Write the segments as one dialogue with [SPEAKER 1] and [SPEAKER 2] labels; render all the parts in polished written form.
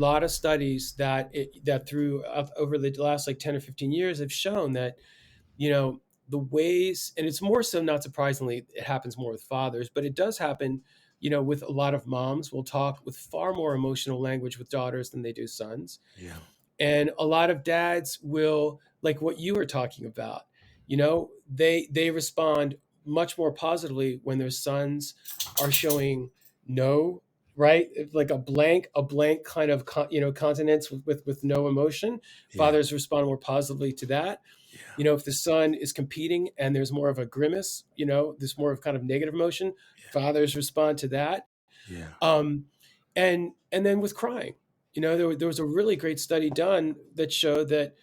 [SPEAKER 1] lot of studies that through over the last like 10 or 15 years have shown that, the ways, and it's more so, not surprisingly, it happens more with fathers, but it does happen, with a lot of moms will talk with far more emotional language with daughters than they do sons.
[SPEAKER 2] Yeah.
[SPEAKER 1] And a lot of dads will, like what you were talking about, they respond much more positively when their sons are showing no, right? Like a blank kind of, continence with no emotion.
[SPEAKER 2] Yeah.
[SPEAKER 1] Fathers respond more positively to that.
[SPEAKER 2] Yeah.
[SPEAKER 1] If the son is competing and there's more of a grimace, there's more of kind of negative emotion, fathers respond to that.
[SPEAKER 2] Yeah.
[SPEAKER 1] Um, and then with crying, there was a really great study done that showed that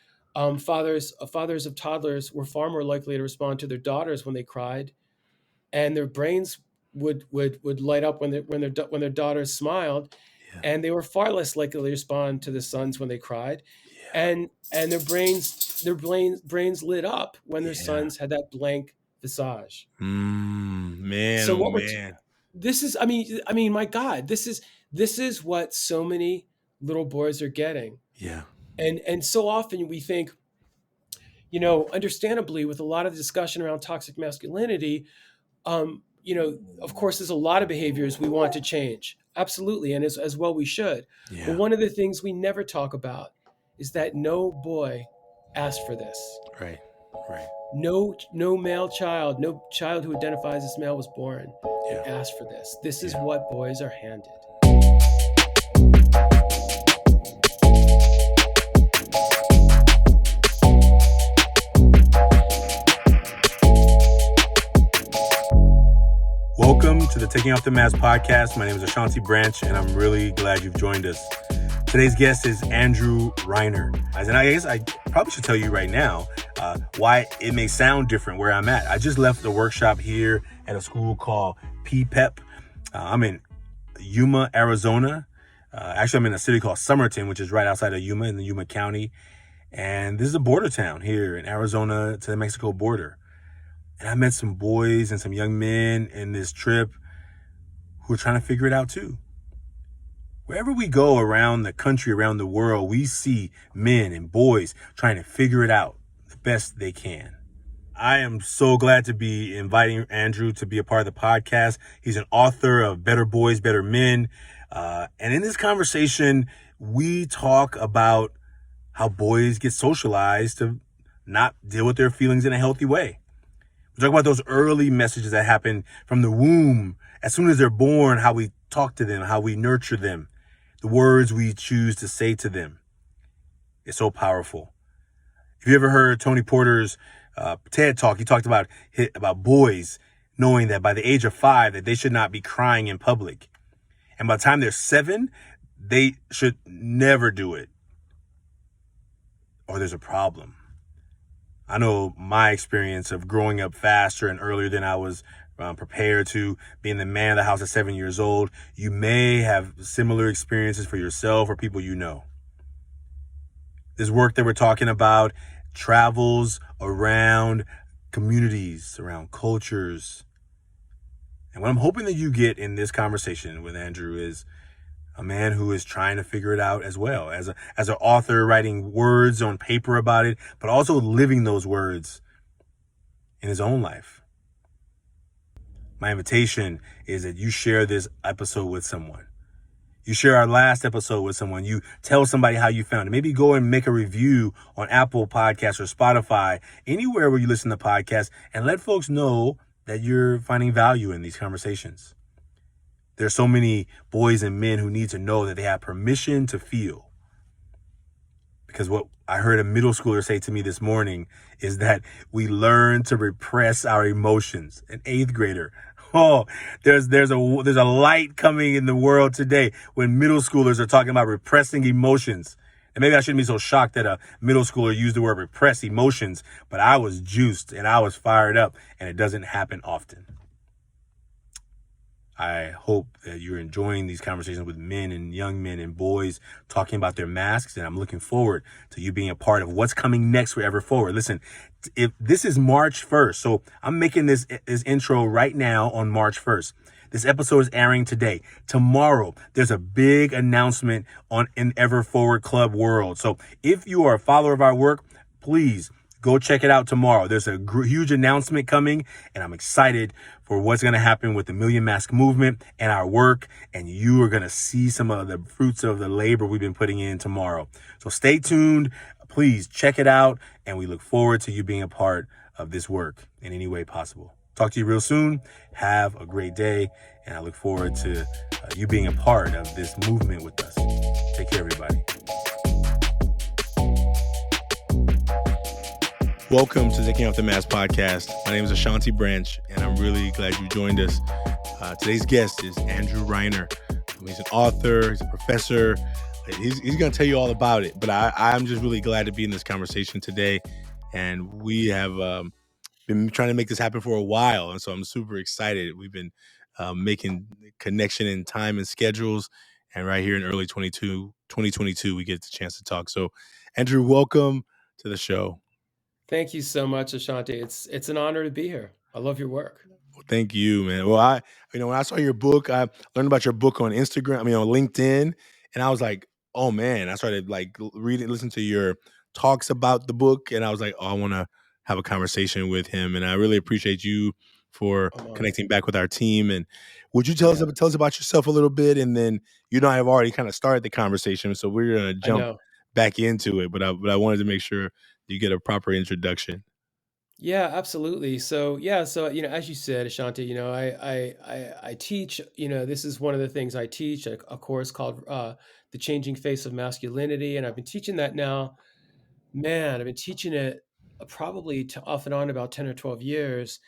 [SPEAKER 1] fathers of toddlers were far more likely to respond to their daughters when they cried, and their brains would light up when their daughters smiled,
[SPEAKER 2] Yeah.
[SPEAKER 1] and they were far less likely to respond to the sons when they cried,
[SPEAKER 2] Yeah.
[SPEAKER 1] and their brains lit up when their
[SPEAKER 2] Yeah.
[SPEAKER 1] sons had that blank visage.
[SPEAKER 2] Man,
[SPEAKER 1] So
[SPEAKER 2] oh
[SPEAKER 1] what we're
[SPEAKER 2] man.
[SPEAKER 1] this is, I mean, my God, this is what so many little boys are getting.
[SPEAKER 2] Yeah.
[SPEAKER 1] And so often we think, understandably, with a lot of discussion around toxic masculinity, of course, there's a lot of behaviors we want to change. Absolutely. And as well we should.
[SPEAKER 2] Yeah.
[SPEAKER 1] But one of the things we never talk about is that no boy asked for this.
[SPEAKER 2] Right. Right.
[SPEAKER 1] No male child, no child who identifies as male was born and asked for this. This is what boys are handed.
[SPEAKER 2] Welcome to the Taking Off the Mask podcast. My name is Ashanti Branch, and I'm really glad you've joined us. Today's guest is Andrew Reiner. And I guess I probably should tell you right now why it may sound different where I'm at. I just left the workshop here at a school called PPEP. I'm in Yuma, Arizona. Actually, I'm in a city called Somerton, which is right outside of Yuma in the Yuma County. And this is a border town here in Arizona to the Mexico border. And I met some boys and some young men in this trip who are trying to figure it out too. Wherever we go around the country, around the world, we see men and boys trying to figure it out the best they can. I am so glad to be inviting Andrew to be a part of the podcast. He's an author of Better Boys, Better Men. And in this conversation, we talk about how boys get socialized to not deal with their feelings in a healthy way. We talk about those early messages that happen from the womb. As soon as they're born, how we talk to them, how we nurture them, the words we choose to say to them. It's so powerful. If you ever heard Tony Porter's TED Talk, he talked about boys knowing that by the age of 5 that they should not be crying in public. And by the time they're 7, they should never do it, or there's a problem. I know my experience of growing up faster and earlier than I was prepared to, being the man of the house at 7 years old. You may have similar experiences for yourself or people you know. This work that we're talking about travels around communities, around cultures. And what I'm hoping that you get in this conversation with Andrew is a man who is trying to figure it out as well, as an author writing words on paper about it, but also living those words in his own life. My invitation is that you share this episode with someone. You share our last episode with someone. You tell somebody how you found it. Maybe go and make a review on Apple Podcasts or Spotify, anywhere where you listen to podcasts, and let folks know that you're finding value in these conversations. There's so many boys and men who need to know that they have permission to feel. Because what I heard a middle schooler say to me this morning is that we learn to repress our emotions. An 8th grader. Oh, there's a light coming in the world today when middle schoolers are talking about repressing emotions. And maybe I shouldn't be so shocked that a middle schooler used the word repress emotions, but I was juiced and I was fired up, and it doesn't happen often. I hope that you're enjoying these conversations with men and young men and boys talking about their masks, and I'm looking forward to you being a part of what's coming next forever forward. Listen, if this is March 1st, so I'm making this intro right now on March 1st. This episode is airing today. Tomorrow, there's a big announcement on an Ever Forward Club World. So if you are a follower of our work, please go check it out tomorrow. There's a huge announcement coming, and I'm excited for what's going to happen with the Million Mask movement and our work. And you are going to see some of the fruits of the labor we've been putting in tomorrow. So stay tuned. Please check it out. And we look forward to you being a part of this work in any way possible. Talk to you real soon. Have a great day. And I look forward to you being a part of this movement with us. Take care, everybody. Welcome to Taking Off the Mask podcast. My name is Ashanti Branch, and I'm really glad you joined us. Today's guest is Andrew Reiner. He's an author, he's a professor. He's going to tell you all about it, but I'm just really glad to be in this conversation today. And we have been trying to make this happen for a while, and so I'm super excited. We've been making connection in time and schedules, and right here in early 2022, we get the chance to talk. So, Andrew, welcome to the show.
[SPEAKER 1] Thank you so much, Ashanti. It's an honor to be here. I love your work.
[SPEAKER 2] Well, thank you, man. Well, when I saw your book, I learned about your book on Instagram. On LinkedIn, and I was like, oh man. I started listen to your talks about the book, and I was like, oh, I want to have a conversation with him. And I really appreciate you for connecting back with our team. And would you tell us about yourself a little bit, and then you and I have already kind of started the conversation, so we're gonna jump back into it. But I wanted to make sure you get a proper introduction.
[SPEAKER 1] Yeah, absolutely. So as you said, Ashanti, I teach. This is one of the things I teach, a course called "The Changing Face of Masculinity," and I've been teaching that now. Man, I've been teaching it probably off and on about 10 or 12 years.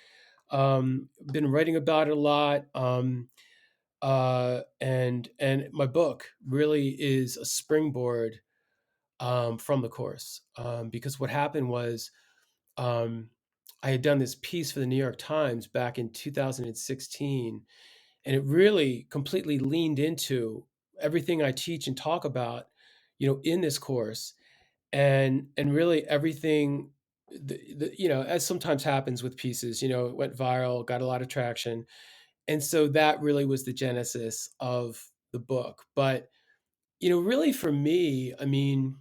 [SPEAKER 1] Been writing about it a lot, and my book really is a springboard from the course, because what happened was. Um, I had done this piece for the New York Times back in 2016, and it really completely leaned into everything I teach and talk about, in this course, and really everything, as sometimes happens with pieces, it went viral, got a lot of traction, and so that really was the genesis of the book. But really for me, I mean,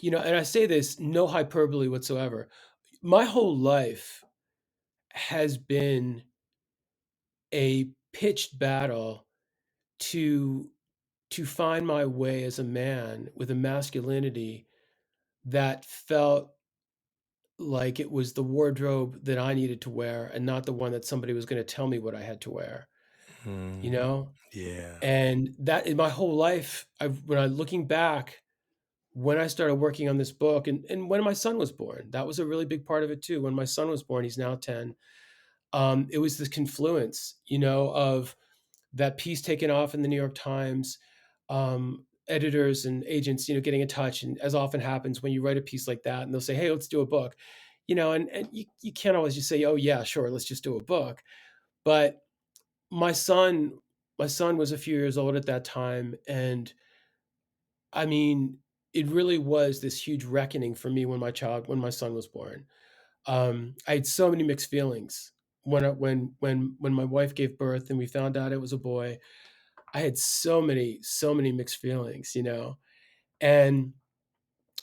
[SPEAKER 1] and I say this no hyperbole whatsoever. My whole life has been a pitched battle to find my way as a man with a masculinity that felt like it was the wardrobe that I needed to wear and not the one that somebody was going to tell me what I had to wear, you know?
[SPEAKER 2] Yeah.
[SPEAKER 1] And that in my whole life, when I looking back, when I started working on this book and when my son was born, that was a really big part of it too. When my son was born, he's now 10. It was this confluence, of that piece taken off in the New York Times, editors and agents, getting in touch. And as often happens when you write a piece like that, and they'll say, "Hey, let's do a book," and you can't always just say, "Oh yeah, sure, let's just do a book." But my son, my son was a few years old at that time, and I mean, it really was this huge reckoning for me when my son was born. I had so many mixed feelings when my wife gave birth and we found out it was a boy. I had so many mixed feelings, and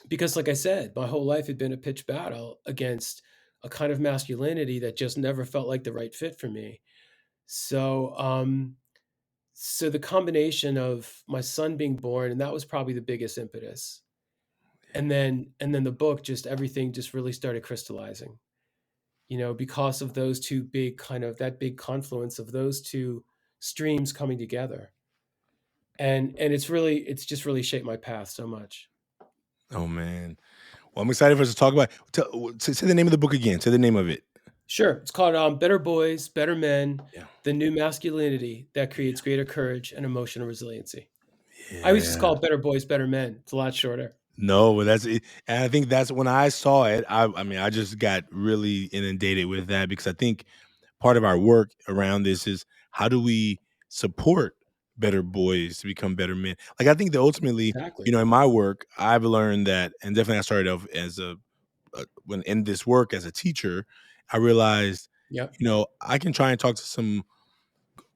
[SPEAKER 1] because, like I said, my whole life had been a pitched battle against a kind of masculinity that just never felt like the right fit for me. So, so the combination of my son being born, and that was probably the biggest impetus, and then the book, just everything just really started crystallizing. Because of those two big that big confluence of those two streams coming together. And it's just really shaped my path so much.
[SPEAKER 2] Oh man. Well, I'm excited for us to talk about. Say the name of the book again. Say the name of it.
[SPEAKER 1] Sure. It's called Better Boys, Better Men,
[SPEAKER 2] Yeah.
[SPEAKER 1] The New Masculinity That Creates Greater Courage and Emotional Resiliency. I always just
[SPEAKER 2] Yeah.
[SPEAKER 1] call it Better Boys, Better Men. It's a lot shorter.
[SPEAKER 2] No, but that's it. And I think that's when I saw it. I mean, I just got really inundated with that because I think part of our work around this is how do we support better boys to become better men? Like, I think that ultimately,
[SPEAKER 1] Exactly.
[SPEAKER 2] in my work, I've learned that, and definitely I started off as when in this work as a teacher, I realized,
[SPEAKER 1] Yep.
[SPEAKER 2] I can try and talk to some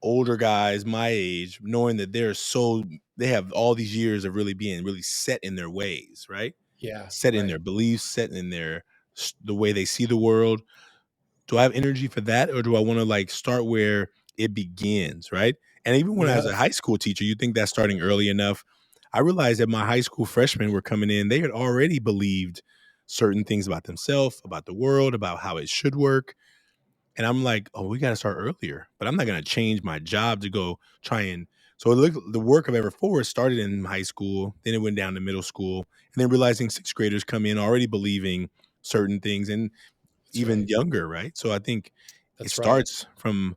[SPEAKER 2] older guys my age, knowing that they have all these years of really being really set in their ways, right?
[SPEAKER 1] Yeah,
[SPEAKER 2] Set in
[SPEAKER 1] right.
[SPEAKER 2] their beliefs, set in the way they see the world. Do I have energy for that, or do I want to like start where it begins, right? And even when I was
[SPEAKER 1] Yeah,
[SPEAKER 2] a high school teacher, you think that's starting early enough. I realized that my high school freshmen were coming in, they had already believed certain things about themselves, about the world, about how it should work. And I'm like, oh, we got to start earlier. But I'm not going to change my job to go try and. So the work of Ever Forward started in high school, then it went down to middle school, and then realizing sixth graders come in already believing certain things, and
[SPEAKER 1] that's
[SPEAKER 2] even
[SPEAKER 1] right.
[SPEAKER 2] younger, right? So I think it
[SPEAKER 1] That's right.
[SPEAKER 2] starts from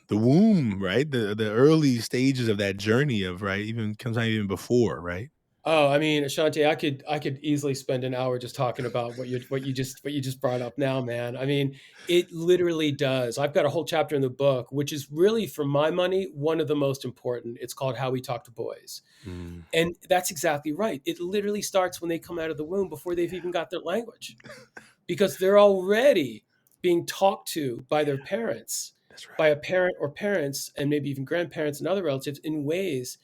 [SPEAKER 2] the womb, right? The early stages of that journey of right, even comes out even before, right?
[SPEAKER 1] Oh, I mean, Ashanti, I could easily spend an hour just talking about what you just brought up now, man. I mean, it literally does. I've got a whole chapter in the book, which is really, for my money, one of the most important. It's called How We Talk to Boys.
[SPEAKER 2] Mm,
[SPEAKER 1] And that's exactly right. It literally starts when they come out of the womb before they've
[SPEAKER 2] yeah,
[SPEAKER 1] even got their language, because they're already being talked to by their
[SPEAKER 2] yeah,
[SPEAKER 1] parents,
[SPEAKER 2] that's
[SPEAKER 1] by
[SPEAKER 2] right.
[SPEAKER 1] a parent or parents, and maybe even grandparents and other relatives, in ways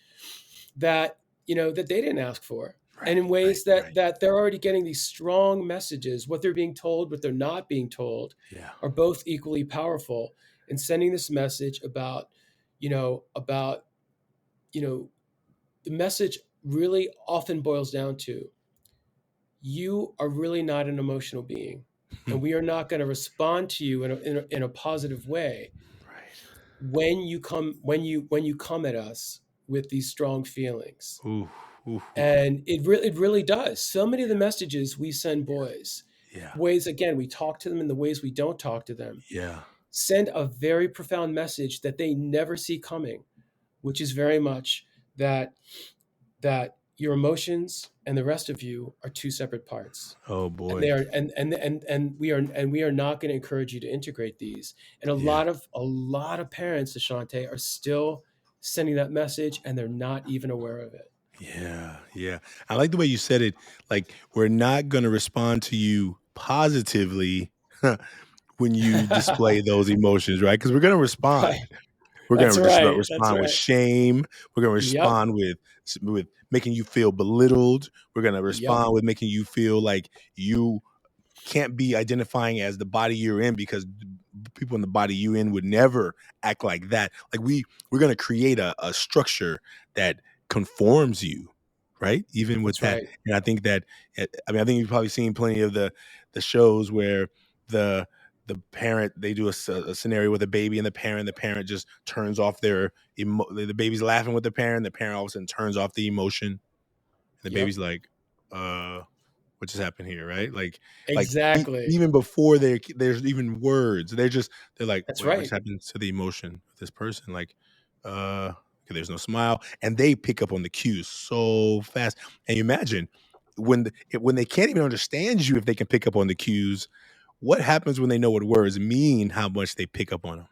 [SPEAKER 1] that that they didn't ask for, and
[SPEAKER 2] Right,
[SPEAKER 1] in
[SPEAKER 2] right,
[SPEAKER 1] ways
[SPEAKER 2] right.
[SPEAKER 1] that they're already getting these strong messages. What they're being told, what they're not being told,
[SPEAKER 2] Yeah.
[SPEAKER 1] are both equally powerful in sending this message about you know the message really often boils down to: you are really not an emotional being, and we are not going to respond to you in a positive way
[SPEAKER 2] Right.
[SPEAKER 1] when you come at us with these strong feelings.
[SPEAKER 2] Ooh, ooh, ooh.
[SPEAKER 1] And it really does. So many of the messages we send boys,
[SPEAKER 2] Yeah.
[SPEAKER 1] ways, again, we talk to them in the ways we don't talk to them,
[SPEAKER 2] Yeah.
[SPEAKER 1] send a very profound message that they never see coming, which is very much that your emotions and the rest of you are two separate parts.
[SPEAKER 2] Oh
[SPEAKER 1] And they
[SPEAKER 2] boy.
[SPEAKER 1] are and we are not going to encourage you to integrate these. And
[SPEAKER 2] Yeah.
[SPEAKER 1] a lot of parents, Ashante, are still sending that message, and they're not even aware of it.
[SPEAKER 2] Yeah. Yeah. I like the way you said it. Like, we're not going to respond to you positively when you display those emotions, right? Because we're going to
[SPEAKER 1] Right.
[SPEAKER 2] respond. We're
[SPEAKER 1] That's
[SPEAKER 2] gonna
[SPEAKER 1] right. That's
[SPEAKER 2] respond with
[SPEAKER 1] right.
[SPEAKER 2] shame. We're gonna
[SPEAKER 1] Yep.
[SPEAKER 2] respond with making you feel belittled. We're gonna
[SPEAKER 1] Yep.
[SPEAKER 2] respond with making you feel like you can't be identifying as the body you're in, because people in the body you in would never act like that. Like we're gonna create a structure that conforms you, right? Even with
[SPEAKER 1] That's
[SPEAKER 2] that,
[SPEAKER 1] right.
[SPEAKER 2] and I think that I mean I think you've probably seen plenty of the shows where the parent, they do a scenario with a baby and the parent just turns off the baby's laughing with the parent all of a sudden turns off the emotion, and the
[SPEAKER 1] Yep.
[SPEAKER 2] baby's like, what just happened here, right?
[SPEAKER 1] Exactly.
[SPEAKER 2] Even before there's even words, they're like,
[SPEAKER 1] That's
[SPEAKER 2] wait, what just
[SPEAKER 1] right.
[SPEAKER 2] happened to the emotion of this person? Like, okay, there's no smile, and they pick up on the cues so fast. And you imagine when they can't even understand you, if they can pick up on the cues, what happens when they know what words mean? How much they pick up on them?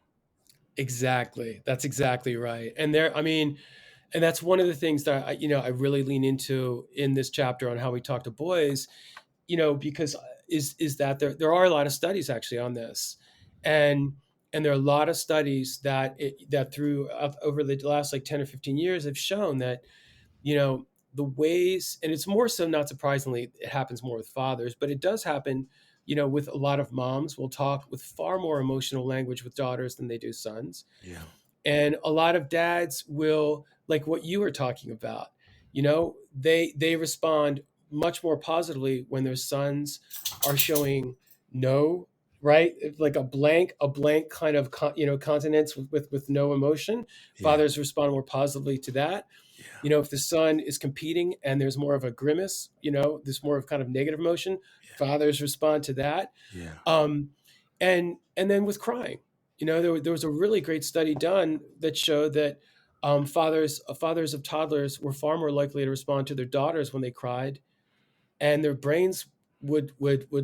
[SPEAKER 1] Exactly. That's exactly right. And that's one of the things that I really lean into in this chapter on how we talk to boys, because is that there are a lot of studies actually on this, and there are a lot of studies that through over the last like 10 or 15 years have shown that you know the ways, and it's more so, not surprisingly, it happens more with fathers, but it does happen with a lot of moms will talk with far more emotional language with daughters than they do sons.
[SPEAKER 2] Yeah,
[SPEAKER 1] And a lot of dads will, like what you were talking about, they respond much more positively when their sons are showing no, right, like a blank kind of continence with no emotion.
[SPEAKER 2] yeah,
[SPEAKER 1] Fathers respond more positively to that.
[SPEAKER 2] yeah,
[SPEAKER 1] If the son is competing and there's more of a grimace, there's more of kind of negative emotion, fathers respond to that.
[SPEAKER 2] yeah,
[SPEAKER 1] um, and then with crying, there was a really great study done that showed that fathers of toddlers were far more likely to respond to their daughters when they cried, and their brains would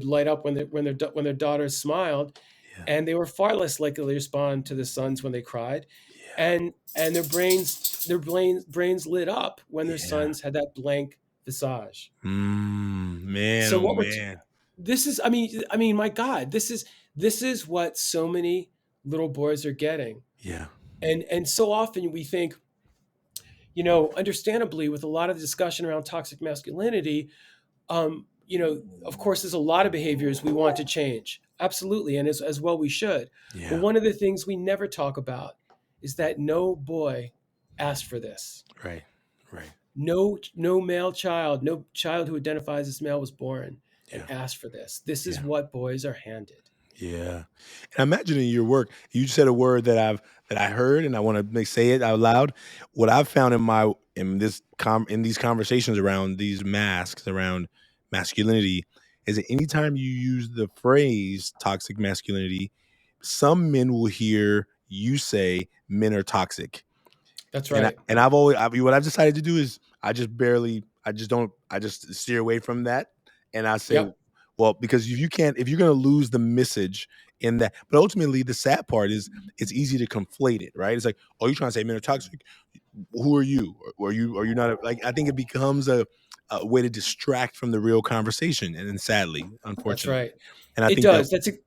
[SPEAKER 1] light up when their daughters smiled,
[SPEAKER 2] yeah,
[SPEAKER 1] and they were far less likely to respond to the sons when they cried,
[SPEAKER 2] yeah,
[SPEAKER 1] and their brains lit up when their
[SPEAKER 2] yeah.
[SPEAKER 1] sons had that blank visage.
[SPEAKER 2] Man,
[SPEAKER 1] So
[SPEAKER 2] oh
[SPEAKER 1] what we're
[SPEAKER 2] man.
[SPEAKER 1] this is, my God, this is what so many little boys are getting.
[SPEAKER 2] Yeah.
[SPEAKER 1] And so often we think, understandably, with a lot of discussion around toxic masculinity, of course, there's a lot of behaviors we want to change. Absolutely. And as well, we should. But
[SPEAKER 2] Yeah.
[SPEAKER 1] one of the things we never talk about is that no boy asked for this.
[SPEAKER 2] Right. Right.
[SPEAKER 1] No male child, no child who identifies as male was born and
[SPEAKER 2] Yeah.
[SPEAKER 1] asked for this. This is
[SPEAKER 2] Yeah.
[SPEAKER 1] what boys are handed.
[SPEAKER 2] Yeah. And I imagine in your work, you said a word that I heard, and I want to say it out loud. What I've found in these conversations around these masks around masculinity is that anytime you use the phrase toxic masculinity, some men will hear you say men are toxic.
[SPEAKER 1] That's
[SPEAKER 2] And
[SPEAKER 1] right.
[SPEAKER 2] what I've decided to do is I just steer away from that, and I say,
[SPEAKER 1] Yep.
[SPEAKER 2] well, because if you're going to lose the message in that, but ultimately the sad part is it's easy to conflate it, right? It's like, oh, you're trying to say men are toxic. Who are you? Or are you not like? I think it becomes a way to distract from the real conversation, and then sadly,
[SPEAKER 1] That's
[SPEAKER 2] unfortunately,
[SPEAKER 1] right.
[SPEAKER 2] and I
[SPEAKER 1] It
[SPEAKER 2] think that
[SPEAKER 1] does.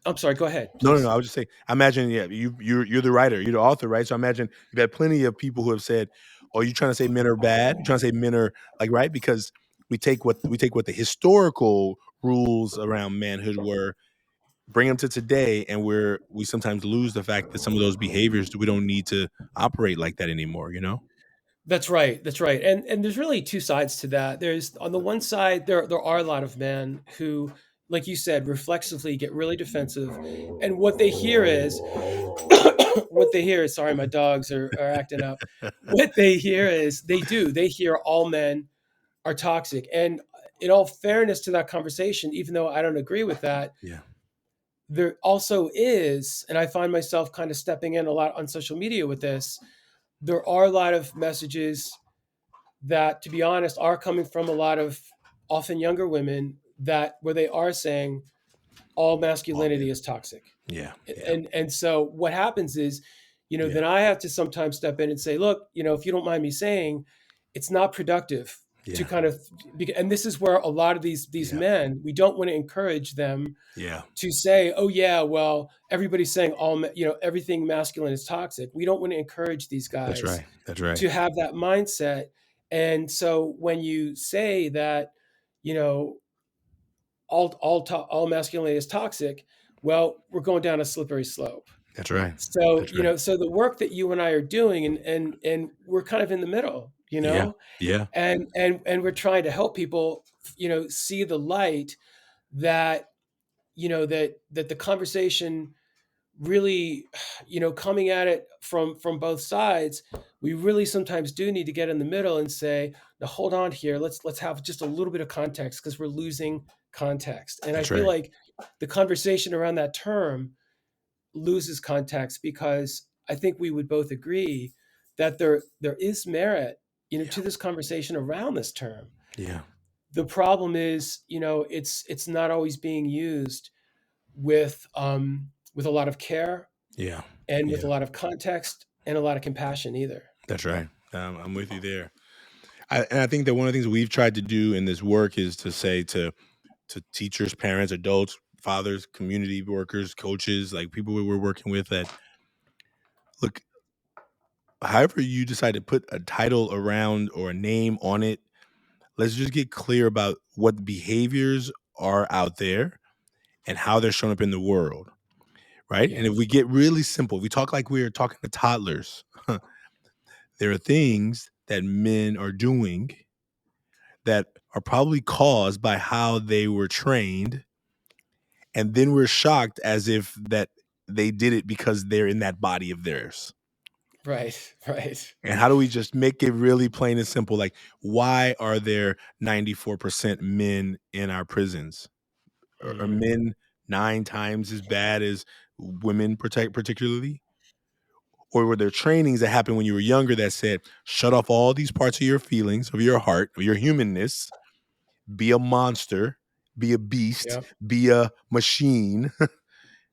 [SPEAKER 1] I'm sorry. Go ahead,
[SPEAKER 2] no, no, no.
[SPEAKER 1] please.
[SPEAKER 2] I would just say, I imagine, yeah, you're the writer, you're the author, right? So I imagine you've had plenty of people who have said, "Oh, you trying to say men are bad? You trying to say men are like right?" Because we take what the historical rules around manhood were, bring them to today, and we sometimes lose the fact that some of those behaviors we don't need to operate like that anymore. You know?
[SPEAKER 1] That's right. That's right. And there's really two sides to that. There's on the one side, there are a lot of men who, like you said, reflexively get really defensive, and what they hear is, sorry, my dogs are acting up. What they hear is they hear all men are toxic, and in all fairness to that conversation, even though I don't agree with that,
[SPEAKER 2] Yeah.
[SPEAKER 1] there also is, and I find myself kind of stepping in a lot on social media with this. There are a lot of messages that, to be honest, are coming from a lot of often younger women that where they are saying all
[SPEAKER 2] All men.
[SPEAKER 1] masculinity is toxic.
[SPEAKER 2] Yeah. Yeah.
[SPEAKER 1] And so what happens is,
[SPEAKER 2] Yeah.
[SPEAKER 1] then I have to sometimes step in and say, look, if you don't mind me saying, it's not productive to
[SPEAKER 2] Yeah.
[SPEAKER 1] kind of, and this is where a lot of these
[SPEAKER 2] Yeah.
[SPEAKER 1] men, we don't want to encourage them
[SPEAKER 2] Yeah.
[SPEAKER 1] to say, oh yeah, well, everybody's saying everything masculine is toxic. We don't want to encourage these
[SPEAKER 2] That's
[SPEAKER 1] guys
[SPEAKER 2] right. That's right.
[SPEAKER 1] to have that mindset. And so when you say that, you know, all masculinity is toxic, well, we're going down a slippery slope.
[SPEAKER 2] That's right.
[SPEAKER 1] So,
[SPEAKER 2] That's right.
[SPEAKER 1] so the work that you and I are doing, and we're kind of in the middle,
[SPEAKER 2] Yeah. Yeah.
[SPEAKER 1] and we're trying to help people, see the light that, that the conversation really, coming at it from both sides, we really sometimes do need to get in the middle and say, now hold on here, let's have just a little bit of context because we're losing context. And I
[SPEAKER 2] That's
[SPEAKER 1] feel
[SPEAKER 2] right.
[SPEAKER 1] like the conversation around that term loses context because I think we would both agree that there is merit,
[SPEAKER 2] Yeah.
[SPEAKER 1] to this conversation around this term.
[SPEAKER 2] Yeah.
[SPEAKER 1] The problem is, it's not always being used with a lot of care
[SPEAKER 2] Yeah.
[SPEAKER 1] and with a
[SPEAKER 2] Yeah.
[SPEAKER 1] lot of context and a lot of compassion either.
[SPEAKER 2] That's right. I'm with you there. And I think that one of the things we've tried to do in this work is to say to teachers, parents, adults, fathers, community workers, coaches, like people we're working with, that look, however you decide to put a title around or a name on it, let's just get clear about what behaviors are out there and how they're showing up in the world, right? And
[SPEAKER 1] Yeah.
[SPEAKER 2] if we get really simple, if we talk like we're talking to toddlers, there are things that men are doing that are probably caused by how they were trained, and then we're shocked as if that they did it because they're in that body of theirs.
[SPEAKER 1] Right. Right.
[SPEAKER 2] And how do we just make it really plain and simple? Like, why are there 94% men in our prisons? Are
[SPEAKER 1] Mm.
[SPEAKER 2] men 9 times as bad as women, particularly? Or were there trainings that happened when you were younger that said, shut off all these parts of your feelings, of your heart, of your humanness, be a monster, be a beast,
[SPEAKER 1] Yep.
[SPEAKER 2] be a machine,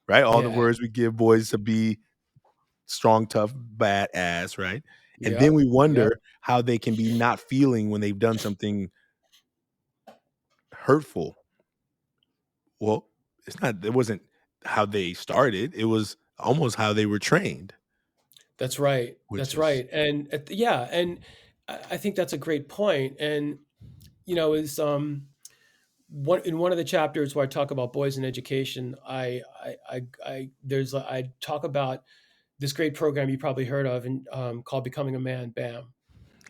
[SPEAKER 2] right? All the
[SPEAKER 1] Yeah.
[SPEAKER 2] words we give boys to be strong, tough, badass, right? And then
[SPEAKER 1] Yep.
[SPEAKER 2] we
[SPEAKER 1] Yep.
[SPEAKER 2] wonder how they can be not feeling when they've done something hurtful. Well, it wasn't how they started. It was almost how they were trained.
[SPEAKER 1] That's right.
[SPEAKER 2] which
[SPEAKER 1] That's
[SPEAKER 2] is
[SPEAKER 1] right. And yeah, and I think that's a great point. And is one of the chapters where I talk about boys in education. I talk about this great program you probably heard of, and called Becoming a Man, BAM,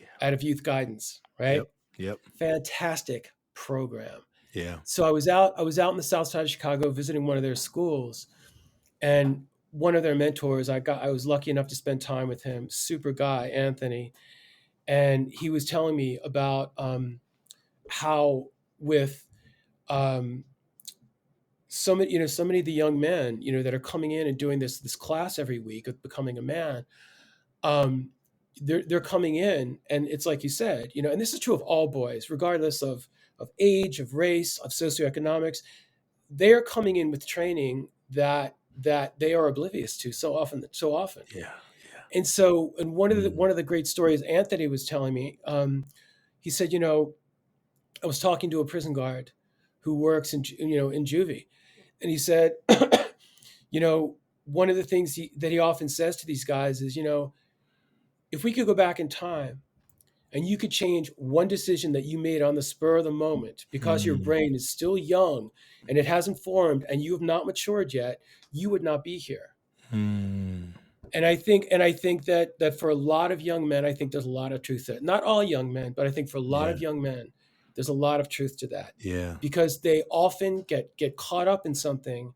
[SPEAKER 2] yeah.
[SPEAKER 1] out of Youth Guidance.
[SPEAKER 2] Yep.
[SPEAKER 1] Right,
[SPEAKER 2] Yep.
[SPEAKER 1] fantastic program.
[SPEAKER 2] Yeah.
[SPEAKER 1] So I was out in the South Side of Chicago visiting one of their schools, and one of their mentors, I was lucky enough to spend time with him. Super guy, Anthony, and he was telling me about how with um, so many of the young men that are coming in and doing this class every week of becoming a man. um, they're coming in, and it's like you said, and this is true of all boys, regardless of age, of race, of socioeconomics. They are coming in with training that they are oblivious to so often.
[SPEAKER 2] Yeah. Yeah.
[SPEAKER 1] And one of the
[SPEAKER 2] Mm.
[SPEAKER 1] one of the great stories Anthony was telling me, he said, I was talking to a prison guard who works in juvie, and he said, you know, one of the things that he often says to these guys is, if we could go back in time and you could change one decision that you made on the spur of the moment because your
[SPEAKER 2] Mm.
[SPEAKER 1] brain is still young and it hasn't formed and you have not matured yet, you would not be here.
[SPEAKER 2] Mm.
[SPEAKER 1] And I think that for a lot of young men, I think there's a lot of truth to it. Not all young men, but I think for a lot
[SPEAKER 2] Yeah.
[SPEAKER 1] of young men, there's a lot of truth to that,
[SPEAKER 2] Yeah.
[SPEAKER 1] because they often get caught up in something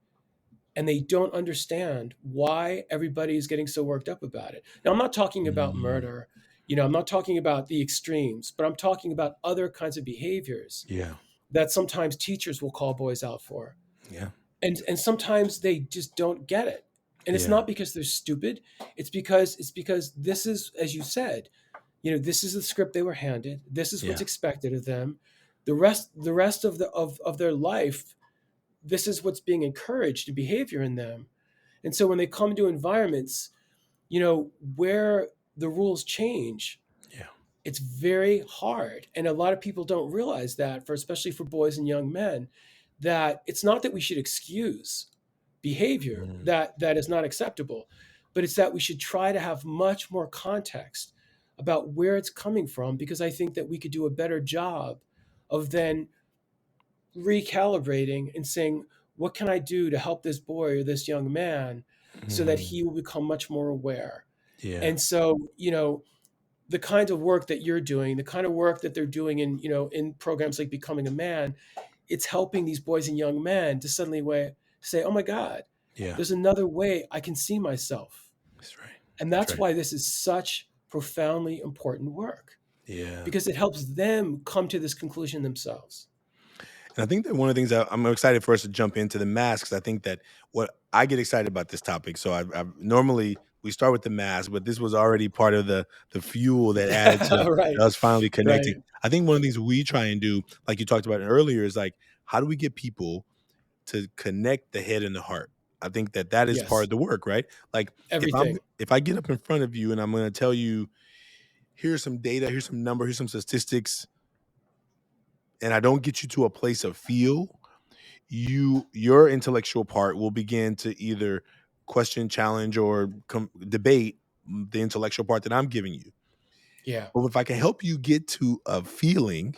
[SPEAKER 1] and they don't understand why everybody is getting so worked up about it. Now, I'm not talking about
[SPEAKER 2] Mm.
[SPEAKER 1] murder, I'm not talking about the extremes, but I'm talking about other kinds of behaviors
[SPEAKER 2] Yeah.
[SPEAKER 1] that sometimes teachers will call boys out for.
[SPEAKER 2] Yeah.
[SPEAKER 1] And sometimes they just don't get it. And it's
[SPEAKER 2] Yeah.
[SPEAKER 1] not because they're stupid. It's because this is, as you said, this is the script they were handed. This is what's
[SPEAKER 2] Yeah.
[SPEAKER 1] expected of them. The rest of their life, this is what's being encouraged in behavior in them. And so when they come to environments, where the rules change,
[SPEAKER 2] Yeah.
[SPEAKER 1] it's very hard. And a lot of people don't realize that, especially for boys and young men, that it's not that we should excuse behavior
[SPEAKER 2] Mm.
[SPEAKER 1] that is not acceptable, but it's that we should try to have much more context about where it's coming from, because I think that we could do a better job of then recalibrating and saying, what can I do to help this boy or this young man so that
[SPEAKER 2] Mm.
[SPEAKER 1] he will become much more aware?
[SPEAKER 2] Yeah.
[SPEAKER 1] And so, the kind of work that you're doing, the kind of work that they're doing in programs like Becoming a Man, it's helping these boys and young men to suddenly say, oh my God,
[SPEAKER 2] Yeah.
[SPEAKER 1] there's another way I can see myself.
[SPEAKER 2] That's right.
[SPEAKER 1] And
[SPEAKER 2] That's
[SPEAKER 1] that's
[SPEAKER 2] right.
[SPEAKER 1] why this is such profoundly important work,
[SPEAKER 2] Yeah.
[SPEAKER 1] because it helps them come to this conclusion themselves.
[SPEAKER 2] And I think that one of the things I'm excited for us to jump into the masks. I think that what I get excited about this topic. So I normally we start with the mask, but this was already part of the fuel that added to
[SPEAKER 1] Right.
[SPEAKER 2] us finally connecting.
[SPEAKER 1] Right.
[SPEAKER 2] I think one of the things we try and do, like you talked about earlier, is like how do we get people to connect the head and the heart? I think that that is part
[SPEAKER 1] Yes.
[SPEAKER 2] of the work, right? Like
[SPEAKER 1] Everything.
[SPEAKER 2] if I get up in front of you and I'm going to tell you, here's some data, here's some number, here's some statistics, and I don't get you to a place of feel, your intellectual part will begin to either question, challenge, or debate the intellectual part that I'm giving you.
[SPEAKER 1] Yeah.
[SPEAKER 2] But if I can help you get to a feeling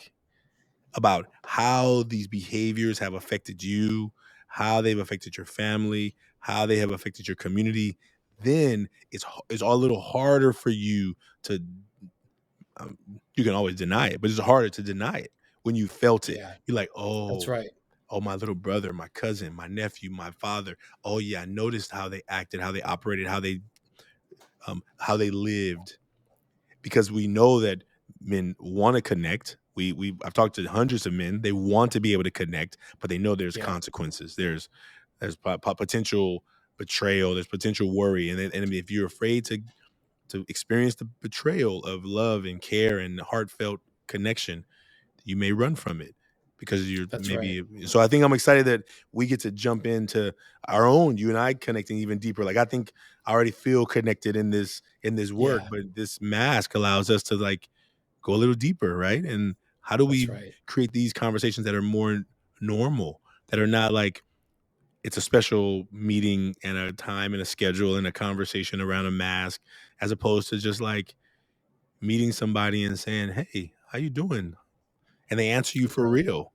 [SPEAKER 2] about how these behaviors have affected you, how they've affected your family, how they have affected your community, then it's all a little harder for you to. Um, you can always deny it, but it's harder to deny it when you felt it.
[SPEAKER 1] Yeah.
[SPEAKER 2] You're like,
[SPEAKER 1] That's
[SPEAKER 2] oh,
[SPEAKER 1] right.
[SPEAKER 2] oh, my little brother, my cousin, my nephew, my father. Oh yeah, I noticed how they acted, how they operated, how they lived. Because we know that men want to connect. I've talked to hundreds of men. They want to be able to connect, but they know there's
[SPEAKER 1] Yeah.
[SPEAKER 2] consequences. There's potential betrayal. There's potential worry, and if you're afraid to experience the betrayal of love and care and heartfelt connection, you may run from it because you're
[SPEAKER 1] That's right.
[SPEAKER 2] maybe. So I think I'm excited that we get to jump into our own, you and I connecting even deeper. Like I think I already feel connected in this work,
[SPEAKER 1] Yeah.
[SPEAKER 2] but this mask allows us to like go a little deeper, right? And how do
[SPEAKER 1] That's
[SPEAKER 2] we
[SPEAKER 1] right.
[SPEAKER 2] create these conversations that are more normal, that are not like it's a special meeting and a time and a schedule and a conversation around a mask, as opposed to just like meeting somebody and saying, "Hey, how you doing?" And they answer you for real.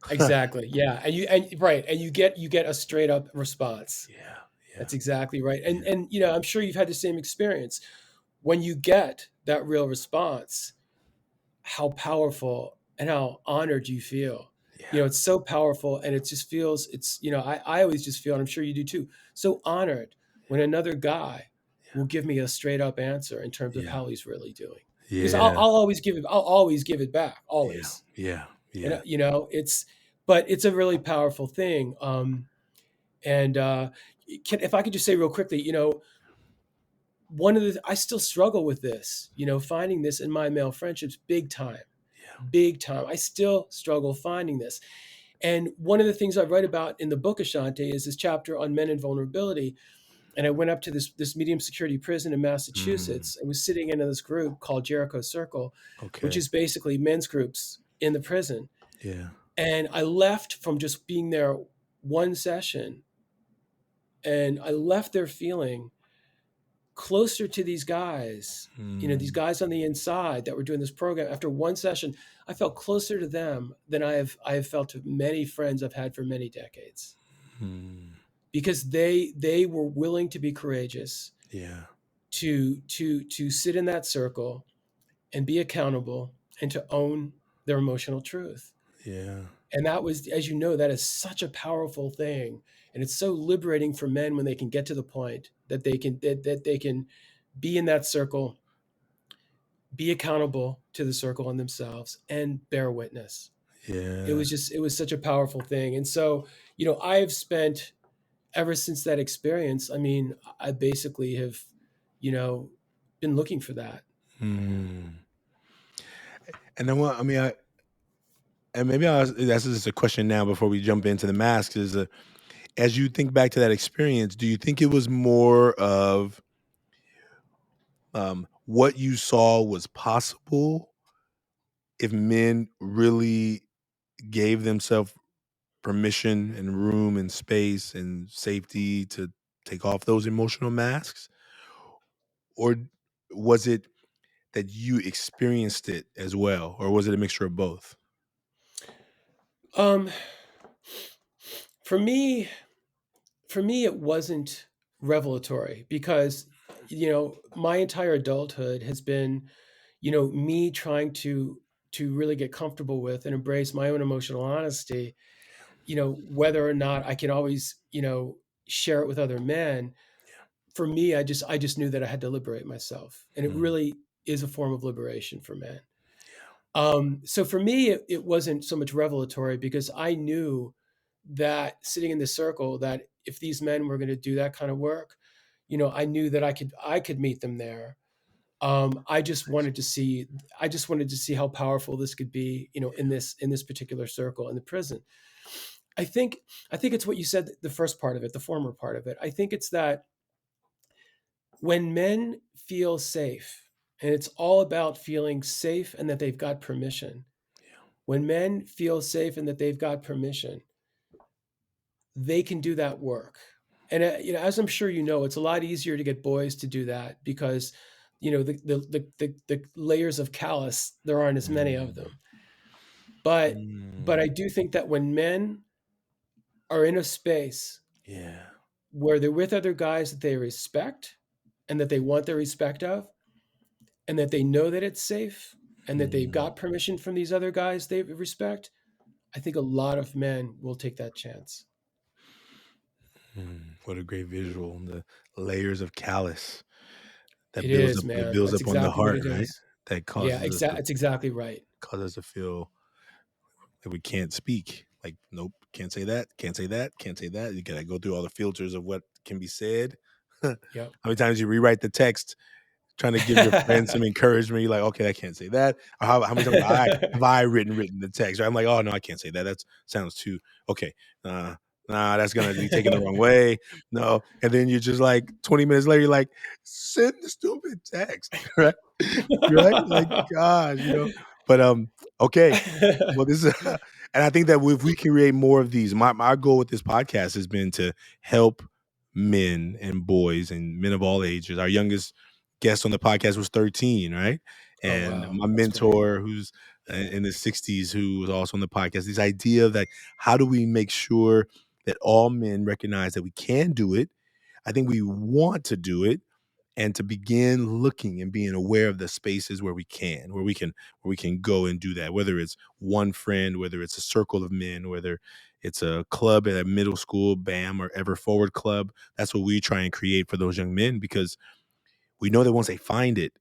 [SPEAKER 1] Exactly. Yeah. And you get a straight up response.
[SPEAKER 2] Yeah, yeah,
[SPEAKER 1] That's exactly right.
[SPEAKER 2] yeah,
[SPEAKER 1] And you know, I'm sure you've had the same experience. When you get that real response, how powerful and how honored you feel. You
[SPEAKER 2] yeah,
[SPEAKER 1] know, it's so powerful and it just feels it's, you know, I always just feel, and I'm sure you do too, so honored when another guy will give me a straight up answer in terms of
[SPEAKER 2] yeah,
[SPEAKER 1] how he's really doing. Because
[SPEAKER 2] yeah,
[SPEAKER 1] I'll always give it back,
[SPEAKER 2] yeah,
[SPEAKER 1] always.
[SPEAKER 2] yeah,
[SPEAKER 1] And
[SPEAKER 2] yeah,
[SPEAKER 1] you know, but it's a really powerful thing. And if I could just say real quickly, you know, I still struggle with this, you know, finding this in my male friendships big time,
[SPEAKER 2] yeah.
[SPEAKER 1] big time. I still struggle finding this. And one of the things I write about in the book Ashanti is this chapter on men and vulnerability. And I went up to this medium security prison in
[SPEAKER 2] Mm,
[SPEAKER 1] Massachusetts and was sitting in this group called Jericho Circle, which
[SPEAKER 2] okay.
[SPEAKER 1] is basically men's groups in the prison.
[SPEAKER 2] Yeah.
[SPEAKER 1] And I left from just being there one session, and I left there feeling closer to these guys, you know, these
[SPEAKER 2] Mm,
[SPEAKER 1] guys on the inside that were doing this program. After one session, I felt closer to them than I have felt to many friends I've had for many decades,
[SPEAKER 2] mm,
[SPEAKER 1] because they were willing to be courageous,
[SPEAKER 2] yeah.
[SPEAKER 1] to sit in that circle and be accountable and to own their emotional truth.
[SPEAKER 2] Yeah.
[SPEAKER 1] And that was, as you know, that is such a powerful thing, and it's so liberating for men when they can get to the point that that they can be in that circle, be accountable to the circle and themselves, and bear witness.
[SPEAKER 2] Yeah.
[SPEAKER 1] It was such a powerful thing. And so, you know, I have spent, ever since that experience, I mean, I basically have, you know, been looking for that.
[SPEAKER 2] Mm. And then what I mean, and maybe I'll ask, that's just a question now before we jump into the masks, is as you think back to that experience, do you think it was more of what you saw was possible if men really gave themselves permission and room and space and safety to take off those emotional masks? Or was it that you experienced it as well? Or was it a mixture of both?
[SPEAKER 1] Um, for me, it wasn't revelatory, because, you know, my entire adulthood has been, you know, me trying to really get comfortable with and embrace my own emotional honesty, you know, whether or not I can always, you know, share it with other men. For me, I just knew that I had to liberate myself, and it
[SPEAKER 2] Mm,
[SPEAKER 1] really is a form of liberation for men.
[SPEAKER 2] yeah.
[SPEAKER 1] So for me, it wasn't so much revelatory, because I knew that sitting in the circle, that if these men were going to do that kind of work, you know, I knew that I could meet them there. I just wanted to see, how powerful this could be, you know, in this particular circle in the prison. I think I think it's what you said, the first part of it, the former part of it. I think it's that when men feel safe, and it's all about feeling safe and that they've got permission. When men feel safe and that they've got permission, they can do that work. And you know, as I'm sure you know, it's a lot easier to get boys to do that, because, you know, the layers of callous, there aren't as many of
[SPEAKER 2] Mm,
[SPEAKER 1] them. But
[SPEAKER 2] mm,
[SPEAKER 1] I do think that when men are in a space
[SPEAKER 2] yeah.
[SPEAKER 1] where they're with other guys that they respect and that they want the respect of, and that they know that it's safe, and that they've
[SPEAKER 2] Mm,
[SPEAKER 1] got permission from these other guys they respect, I think a lot of men will take that chance.
[SPEAKER 2] what a great visual. The layers of callus
[SPEAKER 1] It is,
[SPEAKER 2] that
[SPEAKER 1] man.
[SPEAKER 2] builds
[SPEAKER 1] That's
[SPEAKER 2] up on the
[SPEAKER 1] exactly what
[SPEAKER 2] heart,
[SPEAKER 1] it
[SPEAKER 2] right?
[SPEAKER 1] is.
[SPEAKER 2] That
[SPEAKER 1] Yeah,
[SPEAKER 2] causes us to
[SPEAKER 1] it's exactly right.
[SPEAKER 2] feel that we can't speak. Like, nope, can't say that, can't say that, can't say that. You gotta go through all the filters of what can be said. How
[SPEAKER 1] Yep.
[SPEAKER 2] many times you rewrite the text trying to give your friend some encouragement? You're like, okay, I can't say that. Or how many times have I written the text? Right? I'm like, oh no, I can't say that. That sounds too okay. Uh, that's gonna be taken the wrong way. No, and then you're just like 20 minutes later, you're like, send the stupid text, right? Right? Like, gosh, But okay. Well, this is, and I think that if we can create more of these, my goal with this podcast has been to help men and boys and men of all ages. Our youngest guest on the podcast was 13, right?
[SPEAKER 1] Oh
[SPEAKER 2] And
[SPEAKER 1] wow,
[SPEAKER 2] my
[SPEAKER 1] that's great.
[SPEAKER 2] mentor, who's in his 60s, who was also on the podcast, this idea of like, how do we make sure that all men recognize that we can do it? I think we want to do it, and to begin looking and being aware of the spaces where we can, where we can go and do that, whether it's one friend, whether it's a circle of men, whether it's a club at a middle school, BAM or Ever Forward Club. That's what we try and create for those young men, because we know that once they find it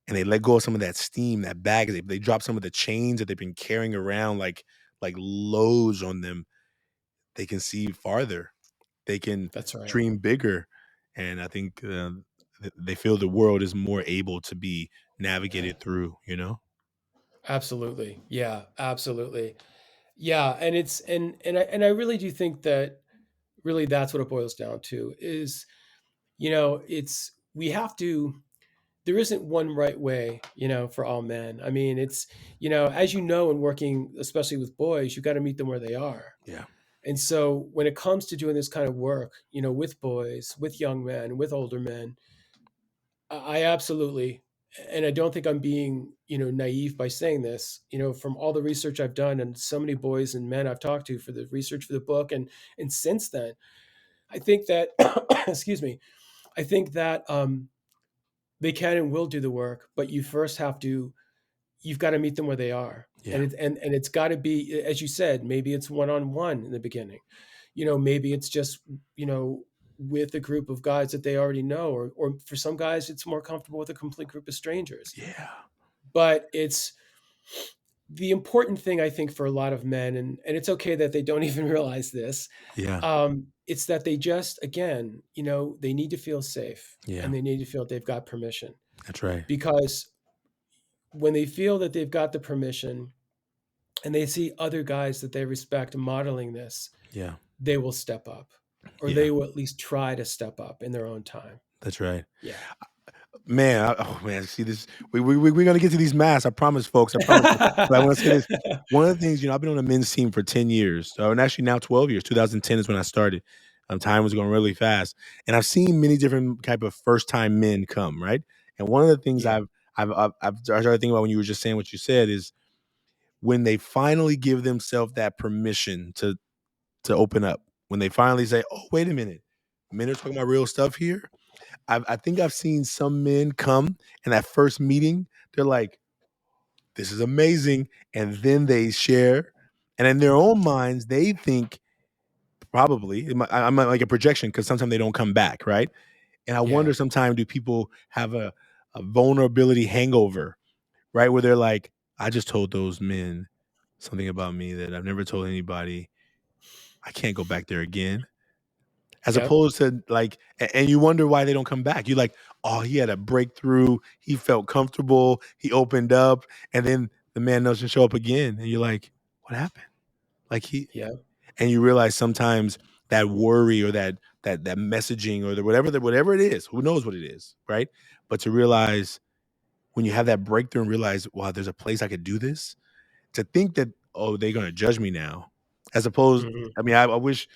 [SPEAKER 2] and they let go of some of that steam, that bag, they drop some of the chains that they've been carrying around like loads on them, they can see farther, they can
[SPEAKER 1] That's right.
[SPEAKER 2] dream bigger, and I think they feel the world is more able to be navigated through. You know?
[SPEAKER 1] Absolutely. Yeah, absolutely. Yeah, and it's and I really do think that really that's what it boils down to is, it's we have to there isn't one right way, for all men. I mean, it's, as you know, in working, especially with boys, you got to meet them where they are.
[SPEAKER 2] Yeah,
[SPEAKER 1] And so when it comes to doing this kind of work, with boys, with young men, with older men, I absolutely, and I don't think I'm being, naive by saying this, from all the research I've done and so many boys and men I've talked to for the research for the book and since then, I think that excuse me, I think that they can and will do the work, but you first have to you've got to meet them where they are.
[SPEAKER 2] yeah,
[SPEAKER 1] And it's got to be, as you said, maybe it's one-on-one in the beginning. Maybe it's just, you know, with a group of guys that they already know, or for some guys, it's more comfortable with a complete group of strangers.
[SPEAKER 2] yeah,
[SPEAKER 1] But it's the important thing, I think, for a lot of men, and it's okay that they don't even realize this.
[SPEAKER 2] yeah,
[SPEAKER 1] It's that they just, again, they need to feel safe
[SPEAKER 2] yeah.
[SPEAKER 1] and they need to feel they've got permission,
[SPEAKER 2] That's right.
[SPEAKER 1] because when they feel that they've got the permission and they see other guys that they respect modeling this,
[SPEAKER 2] Yeah,
[SPEAKER 1] they will step up, or
[SPEAKER 2] yeah.
[SPEAKER 1] they will at least try to step up in their own time.
[SPEAKER 2] That's right.
[SPEAKER 1] Yeah.
[SPEAKER 2] Man, oh man, see this. We're gonna get to these masks. I promise, folks. I promise. But I want to say this. One of the things, I've been on a men's team for 10 years, and actually now 12 years. 2010 is when I started. Time was going really fast, and I've seen many different type of first time men come, right. And one of the things
[SPEAKER 1] Yeah.
[SPEAKER 2] I've started thinking about when you were just saying what you said is when they finally give themselves that permission to open up. When they finally say, "Oh, wait a minute, men are talking about real stuff here." I think I've seen some men come in that first meeting. They're like, "This is amazing," and then they share, and in their own minds, they think probably I'm like a projection because sometimes they don't come back, right? And I
[SPEAKER 1] Yeah.
[SPEAKER 2] wonder sometimes, do people have a vulnerability hangover, right? Where they're like, "I just told those men something about me that I've never told anybody. I can't go back there again." As
[SPEAKER 1] Yep.
[SPEAKER 2] opposed to like, and you wonder why they don't come back. You're like, "Oh, he had a breakthrough. He felt comfortable. He opened up." And then the man doesn't show up again. And you're like, "What happened?" Like
[SPEAKER 1] Yep.
[SPEAKER 2] and you realize sometimes that worry or that messaging or whatever it is, who knows what it is, right? But to realize when you have that breakthrough and realize, wow, there's a place I could do this, to think that, oh, they're gonna judge me now, as opposed.
[SPEAKER 1] Mhm.
[SPEAKER 2] I mean, I wish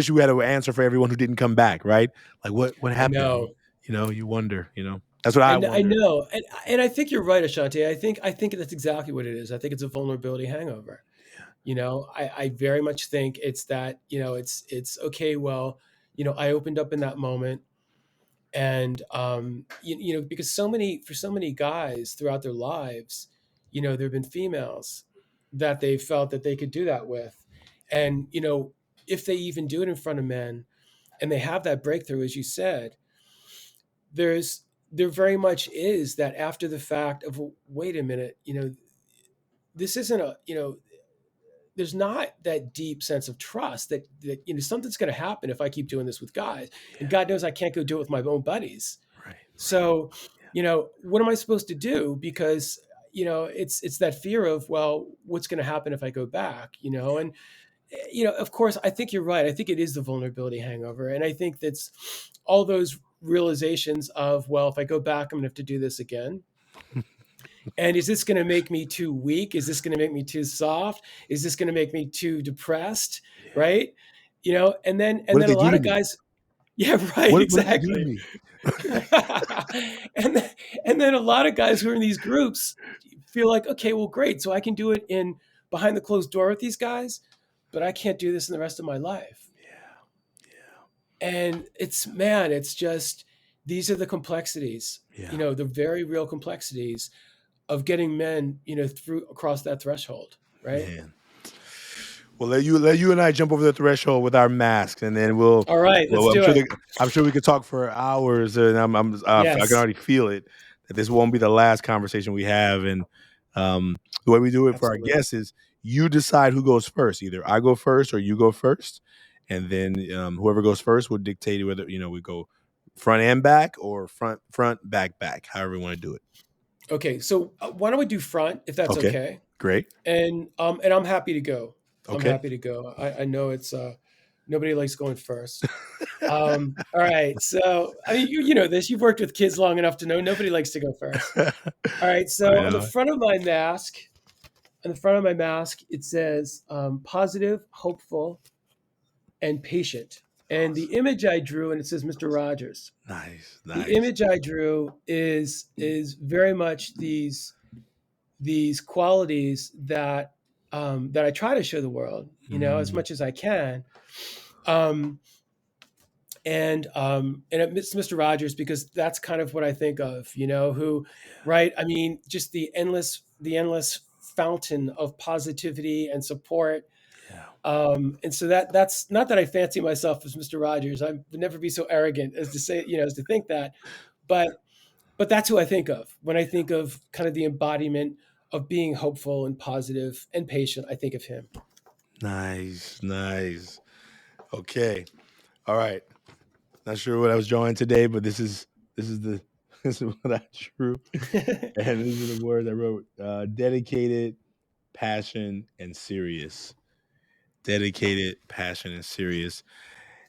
[SPEAKER 2] you had an answer for everyone who didn't come back, right? Like what
[SPEAKER 1] I
[SPEAKER 2] happened?
[SPEAKER 1] know.
[SPEAKER 2] You wonder. That's what I
[SPEAKER 1] I
[SPEAKER 2] wonder.
[SPEAKER 1] know. And I think you're right, Ashanti. I think that's exactly what it is. I think it's a vulnerability hangover. I very much think it's that, it's okay. Well, I opened up in that moment, and because for so many guys throughout their lives, there have been females that they felt that they could do that with, and if they even do it in front of men and they have that breakthrough, as you said, there very much is that after the fact of, "Well, wait a minute, this isn't a, there's not that deep sense of trust that something's going to happen if I keep doing this with guys, and
[SPEAKER 2] Yeah,
[SPEAKER 1] God knows I can't go do it with my own buddies.
[SPEAKER 2] right, right.
[SPEAKER 1] So, what am I supposed to do? Because it's that fear of, well, what's going to happen if I go back? And of course, I think you're right. I think it is the vulnerability hangover, and I think that's all those realizations of, well, if I go back, I'm going to have to do this again. And is this going to make me too weak? Is this going to make me too soft? Is this going to make me too depressed?
[SPEAKER 2] Yeah.
[SPEAKER 1] Right? You know,
[SPEAKER 2] What
[SPEAKER 1] and
[SPEAKER 2] did
[SPEAKER 1] then a
[SPEAKER 2] they do
[SPEAKER 1] lot
[SPEAKER 2] to
[SPEAKER 1] of
[SPEAKER 2] me?
[SPEAKER 1] guys, yeah, right,
[SPEAKER 2] What did they do to
[SPEAKER 1] exactly.
[SPEAKER 2] me?
[SPEAKER 1] and then, and then a lot of guys who are in these groups feel like, okay, well, great, so I can do it in behind the closed door with these guys, but I can't do this in the rest of my life. And it's, man, it's just, these are the complexities,
[SPEAKER 2] Yeah.
[SPEAKER 1] the very real complexities of getting men, through across that threshold, right?
[SPEAKER 2] Man. Well, let you and I jump over the threshold with our masks, and then we'll.
[SPEAKER 1] All right, let's
[SPEAKER 2] Well, I'm
[SPEAKER 1] do
[SPEAKER 2] sure
[SPEAKER 1] it.
[SPEAKER 2] I'm sure we could talk for hours, and I can
[SPEAKER 1] Yes,
[SPEAKER 2] already feel it that this won't be the last conversation we have. And the way we do it for our
[SPEAKER 1] absolutely.
[SPEAKER 2] guests is you decide who goes first. Either I go first or you go first, and then whoever goes first will dictate whether we go front and back or front back back, however we want to do it.
[SPEAKER 1] Okay, so why don't we do front if that's
[SPEAKER 2] Okay,
[SPEAKER 1] okay?
[SPEAKER 2] great.
[SPEAKER 1] And I'm happy to go. I'm
[SPEAKER 2] Okay.
[SPEAKER 1] happy to go. I know it's nobody likes going first. All right, so I mean, you know this. You've worked with kids long enough to know nobody likes to go first. All right,
[SPEAKER 2] I
[SPEAKER 1] so on the
[SPEAKER 2] know.
[SPEAKER 1] front of my mask, it says positive, hopeful, and patient. And the
[SPEAKER 2] Awesome.
[SPEAKER 1] image I drew, and it says Mr. Rogers.
[SPEAKER 2] Nice.
[SPEAKER 1] The
[SPEAKER 2] Nice.
[SPEAKER 1] image I drew is very much these qualities that I try to show the world, as
[SPEAKER 2] Mm,
[SPEAKER 1] much as I can. Um, and it's Mr. Rogers because that's kind of what I think of, who, right? I mean, just the endless fountain of positivity and support.
[SPEAKER 2] yeah.
[SPEAKER 1] And so that's not that I fancy myself as Mr. Rogers. I would never be so arrogant as to say, as to think that, but but that's who I think of when I think of kind of the embodiment of being hopeful and positive and patient. I think of him.
[SPEAKER 2] Nice. Nice. Okay. All right. Not sure what I was drawing today, but this is the this is what I drew, and these are the words I wrote: dedicated, passion, and serious. Dedicated, passion, and serious.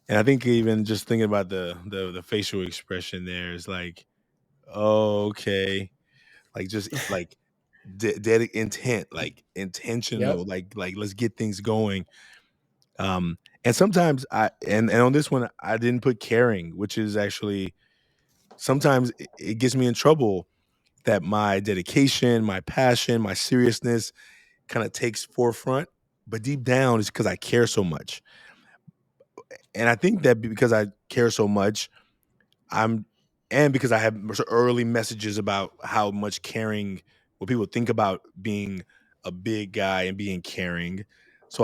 [SPEAKER 2] And I think even just thinking about the facial expression there is like, oh, okay, like just like intent, like intentional,
[SPEAKER 1] Yep.
[SPEAKER 2] like let's get things going. And sometimes and on this one I didn't put caring, which is actually sometimes it gets me in trouble that my dedication, my passion, my seriousness kind of takes forefront. But deep down, it's because I care so much, and I think that because I care so much, I'm and because I have early messages about how much caring, what people think about being a big guy and being caring. So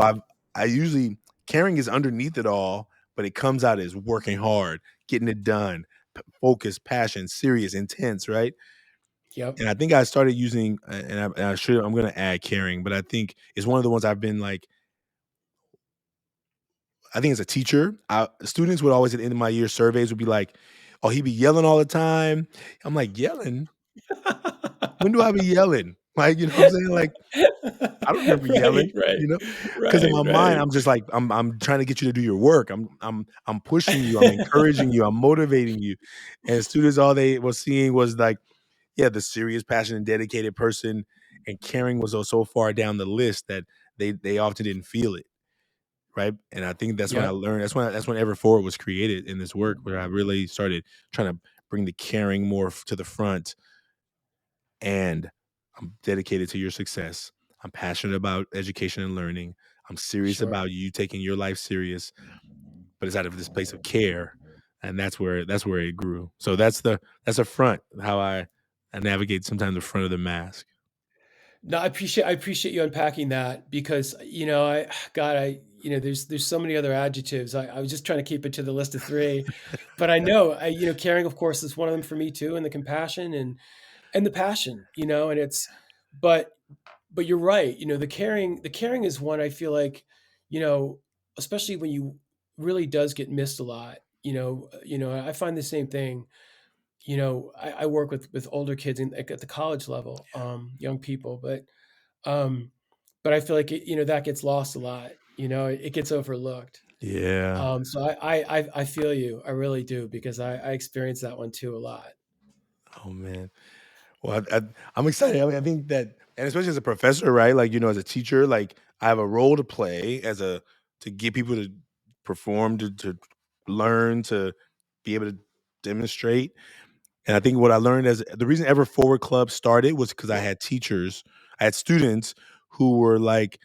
[SPEAKER 2] I usually caring is underneath it all, but it comes out as working hard, getting it done, focus, passion, serious, intense, right?
[SPEAKER 1] Yep.
[SPEAKER 2] And I think I started using, I'm going to add caring, but I think it's one of the ones I've been like, I think as a teacher, students would always at the end of my year surveys would be like, "Oh, he be yelling all the time." I'm like, "Yelling? When do I be yelling?" Like, you know what I'm saying? Like, I don't remember
[SPEAKER 1] Right.
[SPEAKER 2] yelling,
[SPEAKER 1] Right.
[SPEAKER 2] you know? Because in
[SPEAKER 1] Right.
[SPEAKER 2] my mind,
[SPEAKER 1] Right.
[SPEAKER 2] I'm just like, I'm trying to get you to do your work. I'm pushing you. I'm encouraging you. I'm motivating you. And students, all they were seeing was like, yeah, the serious, passionate, dedicated person, and caring was so far down the list that they often didn't feel it. Right. And I think that's when I
[SPEAKER 1] Yep.
[SPEAKER 2] learned that's when Ever Forward was created in this work where I really started trying to bring the caring more to the front. And I'm dedicated to your success. I'm passionate about education and learning. I'm serious
[SPEAKER 1] Sure.
[SPEAKER 2] about you taking your life serious, but it's out of this place of care. And that's where it grew. So that's a front, how I navigate sometimes the front of the mask.
[SPEAKER 1] No, I appreciate you unpacking that because there's so many other adjectives. I was just trying to keep it to the list of three, but I know caring, of course, is one of them for me too, and the compassion and the passion, and it's but but you're right. The caring is one I feel like, you know, especially when you really does get missed a lot. I find the same thing. I work with older kids at the college level, young people, um, but I feel like that gets lost a lot. It gets overlooked.
[SPEAKER 2] Yeah.
[SPEAKER 1] So I feel you. I really do because I experience that one too a lot.
[SPEAKER 2] Oh man. Well, I'm excited. I mean, I think that, and especially as a professor, right? Like, as a teacher, like I have a role to play to get people to perform, to learn, to be able to demonstrate. And I think what I learned as the reason Ever Forward Club started was because I had students who were like,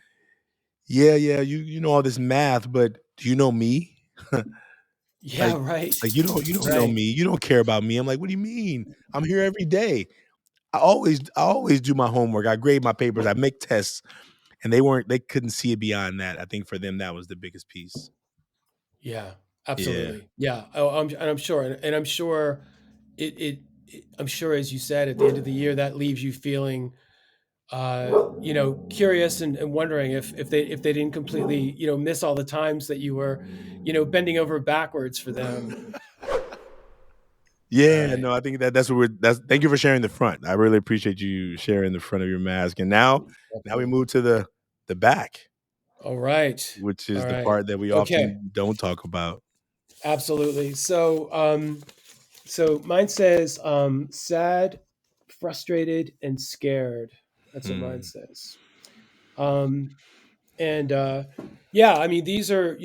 [SPEAKER 2] "Yeah, yeah, you know all this math, but do you know me?
[SPEAKER 1] Yeah,
[SPEAKER 2] like,
[SPEAKER 1] right.
[SPEAKER 2] you don't know
[SPEAKER 1] Right.
[SPEAKER 2] me. You don't care about me." I'm like, "What do you mean? I'm here every day. I always do my homework. I grade my papers. I make tests." And they couldn't see it beyond that. I think for them that was the biggest piece.
[SPEAKER 1] Yeah,
[SPEAKER 2] Yeah.
[SPEAKER 1] absolutely. Yeah. Oh, I'm sure, and I'm sure I'm sure, as you said, at the end of the year, that leaves you feeling, curious and wondering if they didn't completely, miss all the times that you were, bending over backwards for them.
[SPEAKER 2] Yeah,
[SPEAKER 1] Right.
[SPEAKER 2] no, I think that's what that's thank you for sharing the front. I really appreciate you sharing the front of your mask. And now we
[SPEAKER 1] Definitely.
[SPEAKER 2] move to the back,
[SPEAKER 1] All right.
[SPEAKER 2] which
[SPEAKER 1] All
[SPEAKER 2] is the
[SPEAKER 1] right.
[SPEAKER 2] part that we
[SPEAKER 1] Okay.
[SPEAKER 2] often don't talk about.
[SPEAKER 1] Absolutely. So mine says, sad, frustrated, and scared. That's what mine
[SPEAKER 2] Hmm.
[SPEAKER 1] says. Um, and yeah, I mean, these are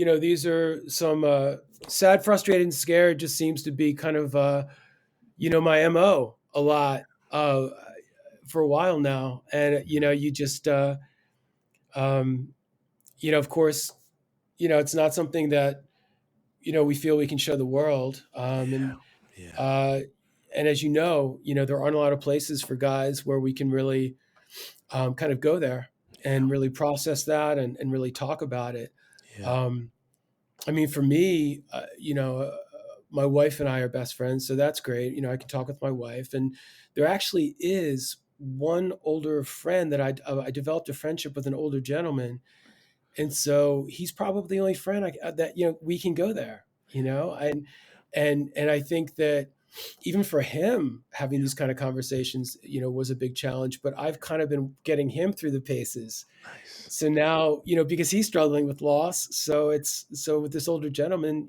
[SPEAKER 1] some, sad, frustrated, and scared. Just seems to be kind of, my mo a lot, for a while now. And you just, um, of course, it's not something that we feel we can show the world.
[SPEAKER 2] Yeah.
[SPEAKER 1] Uh, and as there aren't a lot of places for guys where we can really, kind of go there and really process that and really talk about it.
[SPEAKER 2] Yeah.
[SPEAKER 1] Um, I mean, for me, my wife and I are best friends, so that's great. I can talk with my wife, and there actually is one older friend that I developed a friendship with, an older gentleman, and so he's probably the only friend that we can go there. And I think that even for him, having these kind of conversations, was a big challenge. But I've kind of been getting him through the paces.
[SPEAKER 2] Nice.
[SPEAKER 1] So now, because he's struggling with loss, so with this older gentleman,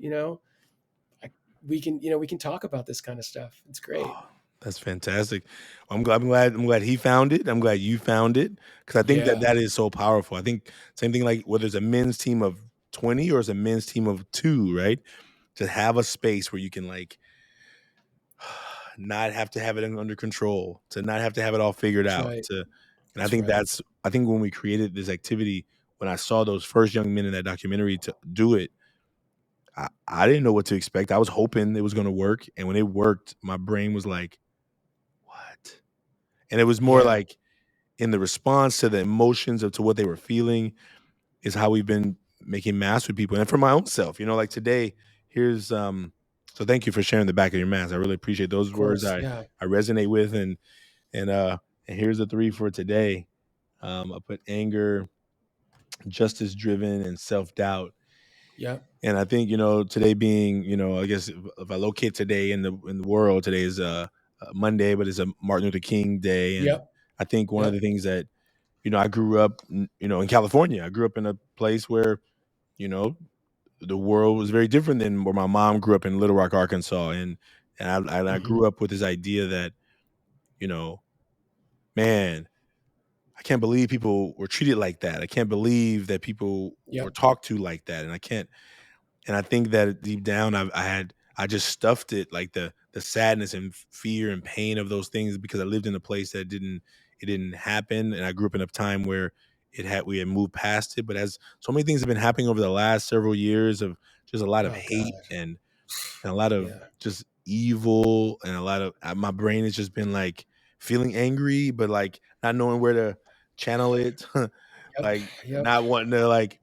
[SPEAKER 1] I, we can talk about this kind of stuff. It's great.
[SPEAKER 2] Oh, that's fantastic. I'm glad he found it. I'm glad you found it because I think that
[SPEAKER 1] Yeah,
[SPEAKER 2] that is so powerful. I think same thing like whether it's a men's team of 20 or it's a men's team of 2, right? To have a space where you can like not have to have it under control, to not have to have it all figured
[SPEAKER 1] that's
[SPEAKER 2] out.
[SPEAKER 1] right.
[SPEAKER 2] And
[SPEAKER 1] That's right.
[SPEAKER 2] I think when we created this activity, when I saw those first young men in that documentary to do it, I didn't know what to expect. I was hoping it was going to work, and when it worked, my brain was like, "What?" And it was more
[SPEAKER 1] Yeah,
[SPEAKER 2] like in the response to the emotions of to what they were feeling is how we've been making masks with people. And for my own self, like today, here's so thank you for sharing the back of your mask. I really appreciate those
[SPEAKER 1] of
[SPEAKER 2] words.
[SPEAKER 1] course.
[SPEAKER 2] I
[SPEAKER 1] Yeah.
[SPEAKER 2] I resonate with and and here's the 3 for today. I put anger, justice driven, and self-doubt.
[SPEAKER 1] Yeah.
[SPEAKER 2] And I think, today being, I guess if I locate today in the world, today is Monday, but it's a Martin Luther King Day. And
[SPEAKER 1] Yep.
[SPEAKER 2] I think one of
[SPEAKER 1] Yep.
[SPEAKER 2] the things that, I grew up, in California. I grew up in a place where, you know, the world was very different than where my mom grew up in Little Rock, Arkansas. And I
[SPEAKER 1] Hmm.
[SPEAKER 2] grew up with this idea that, you know, man, I can't believe people were treated like that. I can't believe that people were
[SPEAKER 1] Yep.
[SPEAKER 2] talked to like that. And I think that deep down, I just stuffed it like the sadness and fear and pain of those things because I lived in a place that it didn't happen, and I grew up in a time where we had moved past it. But as so many things have been happening over the last several years of just a lot of
[SPEAKER 1] Oh
[SPEAKER 2] hate
[SPEAKER 1] God.
[SPEAKER 2] and a lot of
[SPEAKER 1] Yeah.
[SPEAKER 2] just evil and a lot of my brain has just been like feeling angry, but like not knowing where to channel it,
[SPEAKER 1] Yep.
[SPEAKER 2] like
[SPEAKER 1] Yep.
[SPEAKER 2] not wanting to like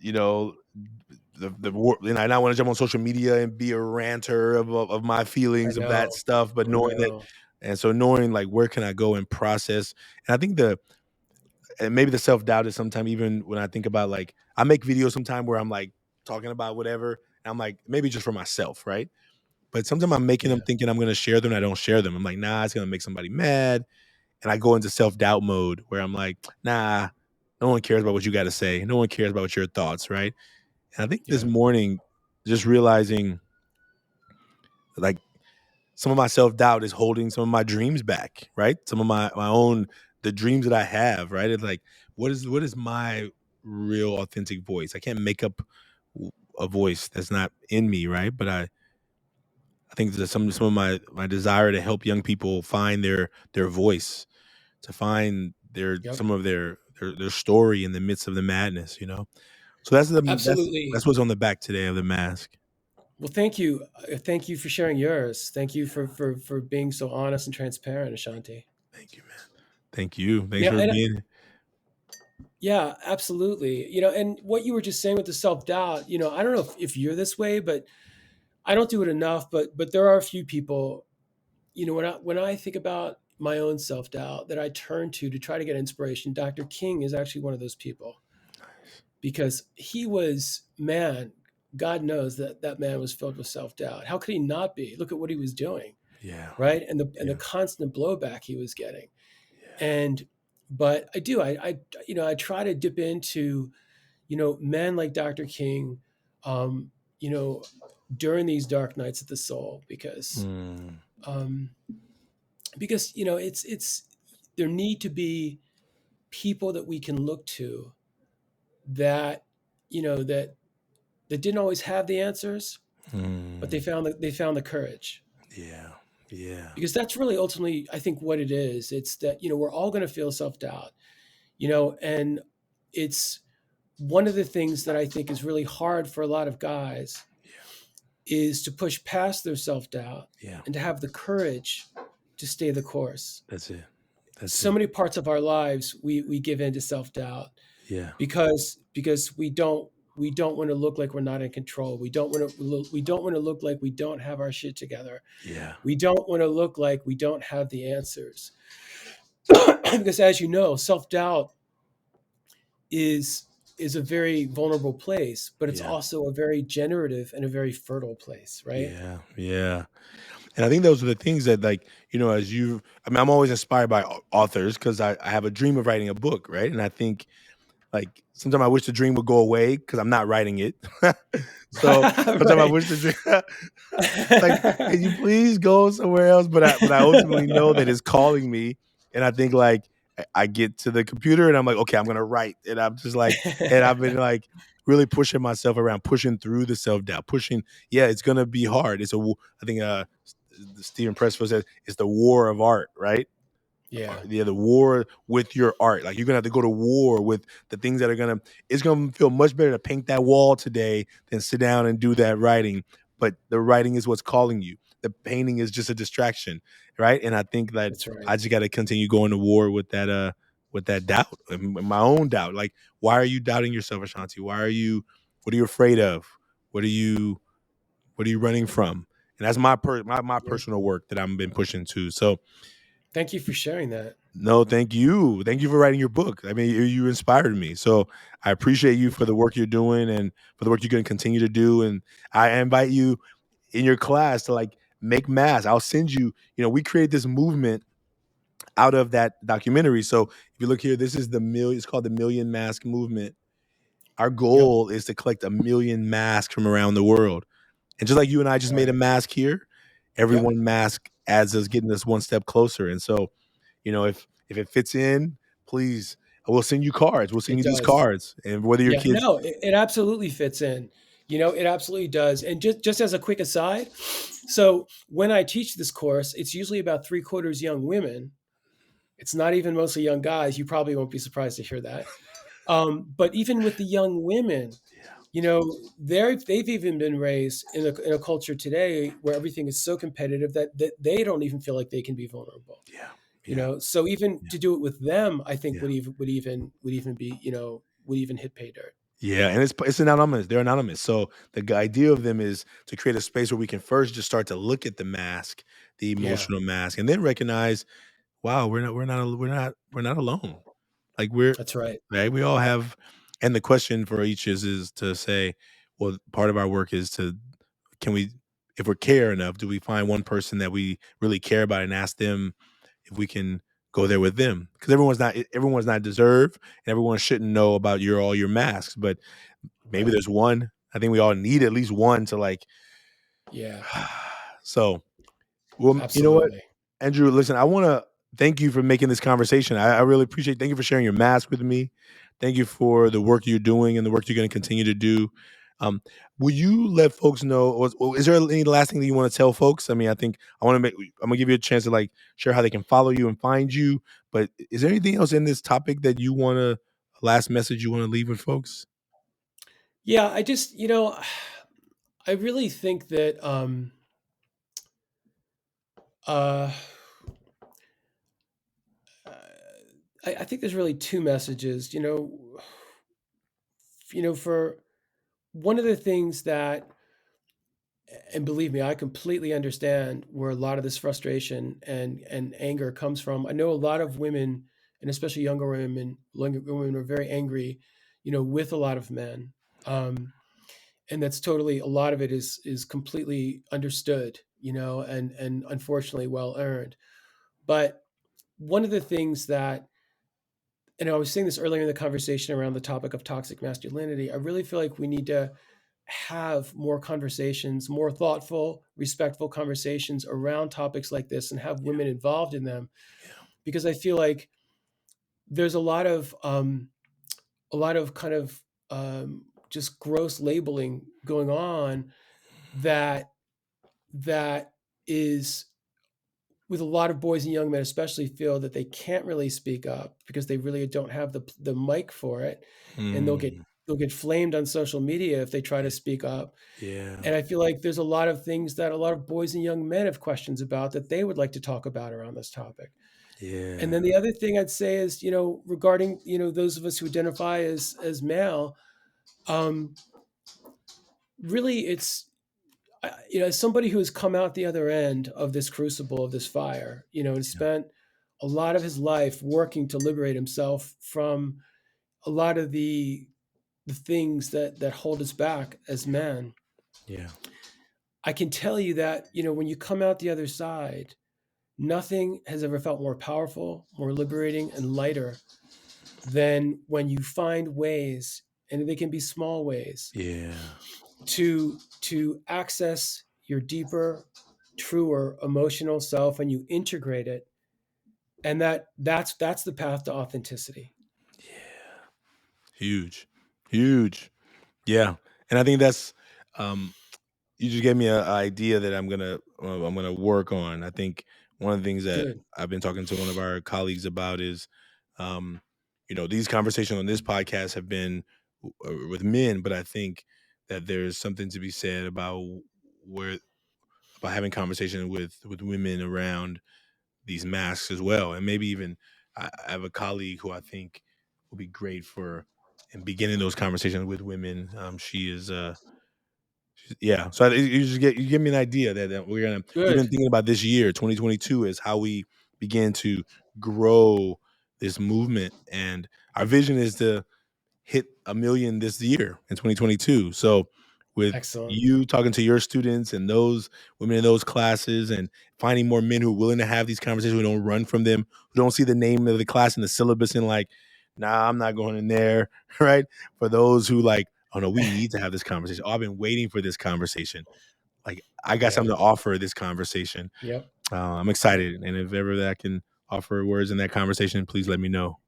[SPEAKER 2] you know I not want to jump on social media and be a ranter of my
[SPEAKER 1] I
[SPEAKER 2] feelings of that
[SPEAKER 1] know.
[SPEAKER 2] stuff, but
[SPEAKER 1] I
[SPEAKER 2] knowing that,
[SPEAKER 1] know.
[SPEAKER 2] and so knowing like where can I go and process, and I think and maybe the self doubt is sometimes even when I think about like I make videos sometime where I'm like talking about whatever, and I'm like maybe just for myself, right? But sometimes I'm making them
[SPEAKER 1] Yeah.
[SPEAKER 2] thinking I'm going to share them, and I don't share them. I'm like, nah, it's going to make somebody mad, and I go into self doubt mode where I'm like, nah, no one cares about what you got to say, no one cares about your thoughts, right? And I think this
[SPEAKER 1] Yeah.
[SPEAKER 2] morning, just realizing like some of my self-doubt is holding some of my dreams back, right? Some of my own, the dreams that I have, right? It's like, what is my real authentic voice? I can't make up a voice that's not in me, right? But I think there's some of my desire to help young people find their voice, to find their
[SPEAKER 1] Yep.
[SPEAKER 2] some of their story in the midst of the madness, you know. So
[SPEAKER 1] Absolutely.
[SPEAKER 2] that's what's on the back today of the mask.
[SPEAKER 1] Well, thank you. Thank you for sharing yours. Thank you for being so honest and transparent, Ashanti.
[SPEAKER 2] Thank you, man. Thank you. Thanks
[SPEAKER 1] Yeah,
[SPEAKER 2] for
[SPEAKER 1] and
[SPEAKER 2] being.
[SPEAKER 1] yeah, absolutely. And what you were just saying with the self-doubt, I don't know if you're this way, but I don't do it enough, but there are a few people, when I think about my own self-doubt that I turn to try to get inspiration. Dr. King is actually one of those people because he was, man, God knows that that man was filled with self-doubt. How could he not be? Look at what he was doing,
[SPEAKER 2] Yeah,
[SPEAKER 1] right? And the
[SPEAKER 2] yeah,
[SPEAKER 1] constant blowback he was getting.
[SPEAKER 2] yeah.
[SPEAKER 1] And but I do I try to dip into men like Dr. King, um, you know, during these dark nights of the soul,
[SPEAKER 2] Mm,
[SPEAKER 1] um, because it's there need to be people that we can look to that that didn't always have the answers, but
[SPEAKER 2] mm,
[SPEAKER 1] they found the courage,
[SPEAKER 2] yeah, yeah,
[SPEAKER 1] because that's really ultimately I think what it is. It's that we're all going to feel self doubt, and it's one of the things that I think is really hard for a lot of guys is to push past their self doubt
[SPEAKER 2] yeah.
[SPEAKER 1] and to have the courage to stay the course.
[SPEAKER 2] That's it. That's
[SPEAKER 1] So
[SPEAKER 2] it.
[SPEAKER 1] many parts of our lives we give in to self doubt
[SPEAKER 2] Yeah,
[SPEAKER 1] because we don't want to look like we're not in control. We don't want to look like we don't have our shit together.
[SPEAKER 2] yeah,
[SPEAKER 1] We don't want to look like we don't have the answers. Because as you know, self doubt is is a very vulnerable place, but it's
[SPEAKER 2] yeah,
[SPEAKER 1] also a very generative and a very fertile place, right?
[SPEAKER 2] yeah, yeah. And I think those are the things that, like, as I mean, I'm always inspired by authors because I have a dream of writing a book, right? And I think, like, sometimes I wish the dream would go away because I'm not writing it. So sometimes I
[SPEAKER 1] Right.
[SPEAKER 2] wish the dream, like, can you please go somewhere else? But I ultimately know that it's calling me, and I think, like, I get to the computer and I'm like, okay, I'm gonna write, and I'm just like, and I've been like really pushing myself around, pushing through the self doubt, pushing. Yeah, it's gonna be hard. I think Stephen Pressfield says it's the war of art, right?
[SPEAKER 1] Yeah,
[SPEAKER 2] Yeah, the war with your art. Like, you're gonna have to go to war with the things that are gonna. It's gonna feel much better to paint that wall today than sit down and do that writing. But the writing is what's calling you. The painting is just a distraction, right? And I think that
[SPEAKER 1] that's right.
[SPEAKER 2] I just got to continue going to war with that doubt, and my own doubt. Like, why are you doubting yourself, Ashanti? Why are you? What are you afraid of? What are you? What are you running from? And that's my
[SPEAKER 1] Yeah.
[SPEAKER 2] personal work that I've been pushing to. So,
[SPEAKER 1] Thank you for sharing that.
[SPEAKER 2] no, thank you. Thank you for writing your book. I mean, you inspired me. So I appreciate you
[SPEAKER 1] Thank
[SPEAKER 2] for
[SPEAKER 1] you.
[SPEAKER 2] the work you're doing and for the work you're going to continue to do. And I invite you in your class to, like, make masks. I'll send you, we create this movement out of that documentary. So if you look here, this is it's called the Million Mask Movement. Our
[SPEAKER 1] Yep.
[SPEAKER 2] goal is to collect 1 million masks from around the world. And just like you and I just
[SPEAKER 1] All
[SPEAKER 2] made a
[SPEAKER 1] right.
[SPEAKER 2] mask here, every
[SPEAKER 1] Yep.
[SPEAKER 2] one mask adds us, getting us one step closer. And so, if it fits in, please, we'll send you cards. We'll send
[SPEAKER 1] It
[SPEAKER 2] you these
[SPEAKER 1] does.
[SPEAKER 2] cards. And whether your
[SPEAKER 1] Yeah.
[SPEAKER 2] kids,
[SPEAKER 1] No, it absolutely fits in. It absolutely does. And just as a quick aside, so when I teach this course, it's usually about three-quarters young women. It's not even mostly young guys. You probably won't be surprised to hear that. But even with the young women, they've even been raised in a culture today where everything is so competitive that they don't even feel like they can be vulnerable.
[SPEAKER 2] yeah, yeah,
[SPEAKER 1] So even
[SPEAKER 2] yeah,
[SPEAKER 1] to do it with them, I think
[SPEAKER 2] yeah,
[SPEAKER 1] would even be would even hit pay dirt.
[SPEAKER 2] yeah. And it's anonymous. They're anonymous. So the idea of them is to create a space where we can first just start to look at the mask, the
[SPEAKER 1] Yeah,
[SPEAKER 2] emotional mask, and then recognize, wow, we're not alone. Like, we're
[SPEAKER 1] that's right.
[SPEAKER 2] right. We all have, and the question for each is to say, well, part of our work is to, can we, if we care enough, do we find one person that we really care about and ask them if we can go there with them? Because everyone's not deserved, and everyone shouldn't know about all your masks, but maybe
[SPEAKER 1] Right.
[SPEAKER 2] there's one. I think we all need at least one to, like.
[SPEAKER 1] Yeah.
[SPEAKER 2] So Well, you know what,
[SPEAKER 1] Absolutely.
[SPEAKER 2] Andrew, listen, I want to thank you for making this conversation. I really appreciate. Thank you for sharing your mask with me. Thank you for the work you're doing and the work you're going to continue to do. Um, will you let folks know? Or is there any last thing that you want to tell folks? I mean, I think I want to make. I'm gonna give you a chance to like share how they can follow you and find you. But is there anything else in this topic that you want to last message you want to leave with folks?
[SPEAKER 1] Yeah, I just, I really think that uh, I think there's really two messages. For one of the things that, and believe me, I completely understand where a lot of this frustration and anger comes from. I know a lot of women, and especially younger women are very angry, with a lot of men. Um, and that's totally, a lot of it is completely understood, and unfortunately well earned. But one of the things that, and I was saying this earlier in the conversation around the topic of toxic masculinity, I really feel like we need to have more conversations, more thoughtful, respectful conversations around topics like this, and have women involved in them,
[SPEAKER 2] Yeah,
[SPEAKER 1] because I feel like there's a lot of kind of just gross labeling going on, that that is, with a lot of boys and young men especially, feel that they can't really speak up because they really don't have the mic for it, and they'll get
[SPEAKER 2] mm,
[SPEAKER 1] they'll get flamed on social media if they try to speak up.
[SPEAKER 2] yeah,
[SPEAKER 1] And I feel like there's a lot of things that a lot of boys and young men have questions about that they would like to talk about around this topic. And
[SPEAKER 2] yeah,
[SPEAKER 1] then the other thing I'd say is, regarding, those of us who identify as male, um, really, it's, as somebody who has come out the other end of this crucible of this fire, and
[SPEAKER 2] yeah,
[SPEAKER 1] spent a lot of his life working to liberate himself from a lot of the things that hold us back as men.
[SPEAKER 2] yeah,
[SPEAKER 1] I can tell you that, when you come out the other side, nothing has ever felt more powerful, more liberating, and lighter than when you find ways, and they can be small ways,
[SPEAKER 2] yeah,
[SPEAKER 1] to access your deeper, truer emotional self, and you integrate it. And that's the path to authenticity.
[SPEAKER 2] yeah. Huge, huge. Yeah, and I think that's um, you just gave me an idea that I'm gonna work on. I think one of the things that
[SPEAKER 1] Good.
[SPEAKER 2] I've been talking to one of our colleagues about is, these conversations on this podcast have been with men, but I think that there's something to be said where about having conversation with women around these masks as well, and maybe even I have a colleague who I think will be great for and beginning those conversations with women. She is yeah. So you give me an idea that we're gonna even
[SPEAKER 1] Good.
[SPEAKER 2] thinking about this year, 2022, is how we begin to grow this movement, and our vision is to hit a million this year in 2022. So with
[SPEAKER 1] Excellent.
[SPEAKER 2] you talking to your students and those women in those classes and finding more men who are willing to have these conversations, who don't run from them, who don't see the name of the class in the syllabus and like, nah, I'm not going in there, right? For those who like, oh no, we need to have this conversation. Oh, I've been waiting for this conversation. Like, I got
[SPEAKER 1] Yeah.
[SPEAKER 2] something to offer this conversation.
[SPEAKER 1] Yep.
[SPEAKER 2] I'm
[SPEAKER 1] Yep.
[SPEAKER 2] excited, and if ever that I can offer words in that conversation, please let me know.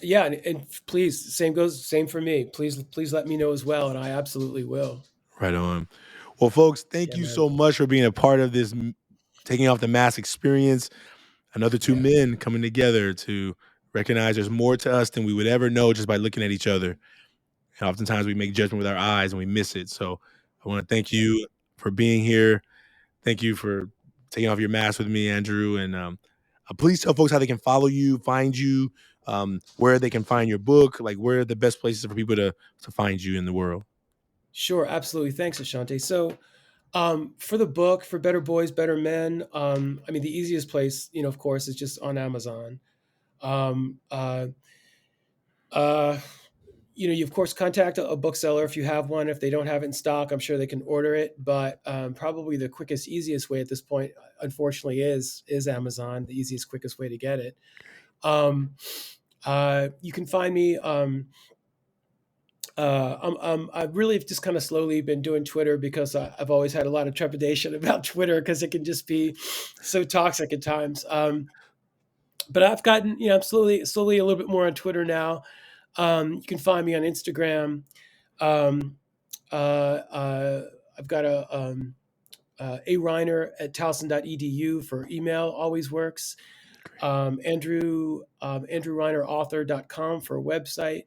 [SPEAKER 1] Yeah, and please, same for me. Please let me know as well, and I absolutely will.
[SPEAKER 2] Right on. Well, folks, thank
[SPEAKER 1] Yeah,
[SPEAKER 2] you
[SPEAKER 1] man.
[SPEAKER 2] so much for being a part of this taking off the mask experience. Another two
[SPEAKER 1] Yeah.
[SPEAKER 2] men coming together to recognize there's more to us than we would ever know just by looking at each other. And oftentimes we make judgment with our eyes and we miss it. So I want to thank
[SPEAKER 1] Yeah.
[SPEAKER 2] you for being here. Thank you for taking off your mask with me, Andrew. And please tell folks how they can follow you, find you, where they can find your book, like where are the best places for people to find you in the world.
[SPEAKER 1] Sure, absolutely. Thanks, Ashante. So, for the book, for Better Boys, Better Men, I mean, the easiest place, of course, is just on Amazon. Um, uh, uh, you of course contact a bookseller if you have one. If they don't have it in stock, I'm sure they can order it. But probably the quickest, easiest way at this point, unfortunately, is Amazon. The easiest, quickest way to get it. You can find me. I've really just kind of slowly been doing Twitter because I've always had a lot of trepidation about Twitter because it can just be so toxic at times. But I've gotten, I'm slowly a little bit more on Twitter now. You can find me on Instagram. Um, I've got a Reiner at towson.edu for email, always works. Andrew Reiner author.com for a website.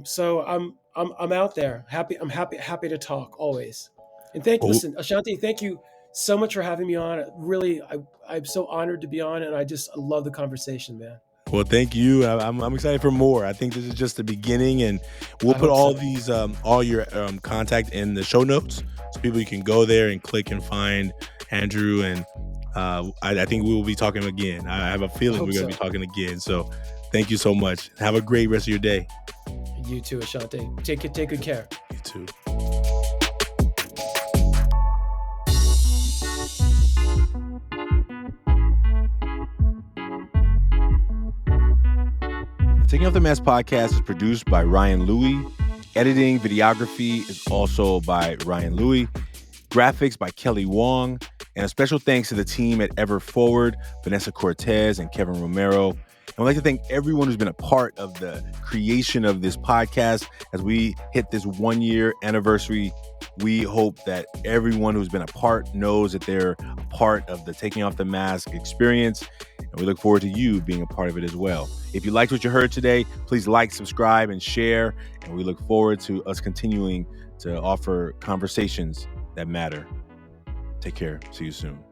[SPEAKER 1] So I'm out there. Happy to talk always. And
[SPEAKER 2] Well,
[SPEAKER 1] listen, Ashanti, thank you so much for having me on. Really, I'm so honored to be on, and I love the conversation, man.
[SPEAKER 2] Well, thank you. I'm excited for more. I think this is just the beginning, and we'll
[SPEAKER 1] I
[SPEAKER 2] put
[SPEAKER 1] hope
[SPEAKER 2] all
[SPEAKER 1] so.
[SPEAKER 2] these, all your contact in the show notes, so people you can go there and click and find Andrew. And I think we will be talking again. I have a
[SPEAKER 1] I
[SPEAKER 2] feeling
[SPEAKER 1] hope
[SPEAKER 2] we're going to
[SPEAKER 1] so.
[SPEAKER 2] be talking again. So, thank you so much. Have a great rest of your day.
[SPEAKER 1] You too, Ashanti. Take good care.
[SPEAKER 2] You too. Taking Off the Mask podcast is produced by Ryan Louie. Editing, videography is also by Ryan Louie. Graphics by Kelly Wong. And a special thanks to the team at Ever Forward, Vanessa Cortez and Kevin Romero. And I'd like to thank everyone who's been a part of the creation of this podcast. As we hit this 1 year anniversary, we hope that everyone who's been a part knows that they're a part of the Taking Off the Mask experience. And we look forward to you being a part of it as well. If you liked what you heard today, please like, subscribe, and share. And we look forward to us continuing to offer conversations that matter. Take care. See you soon.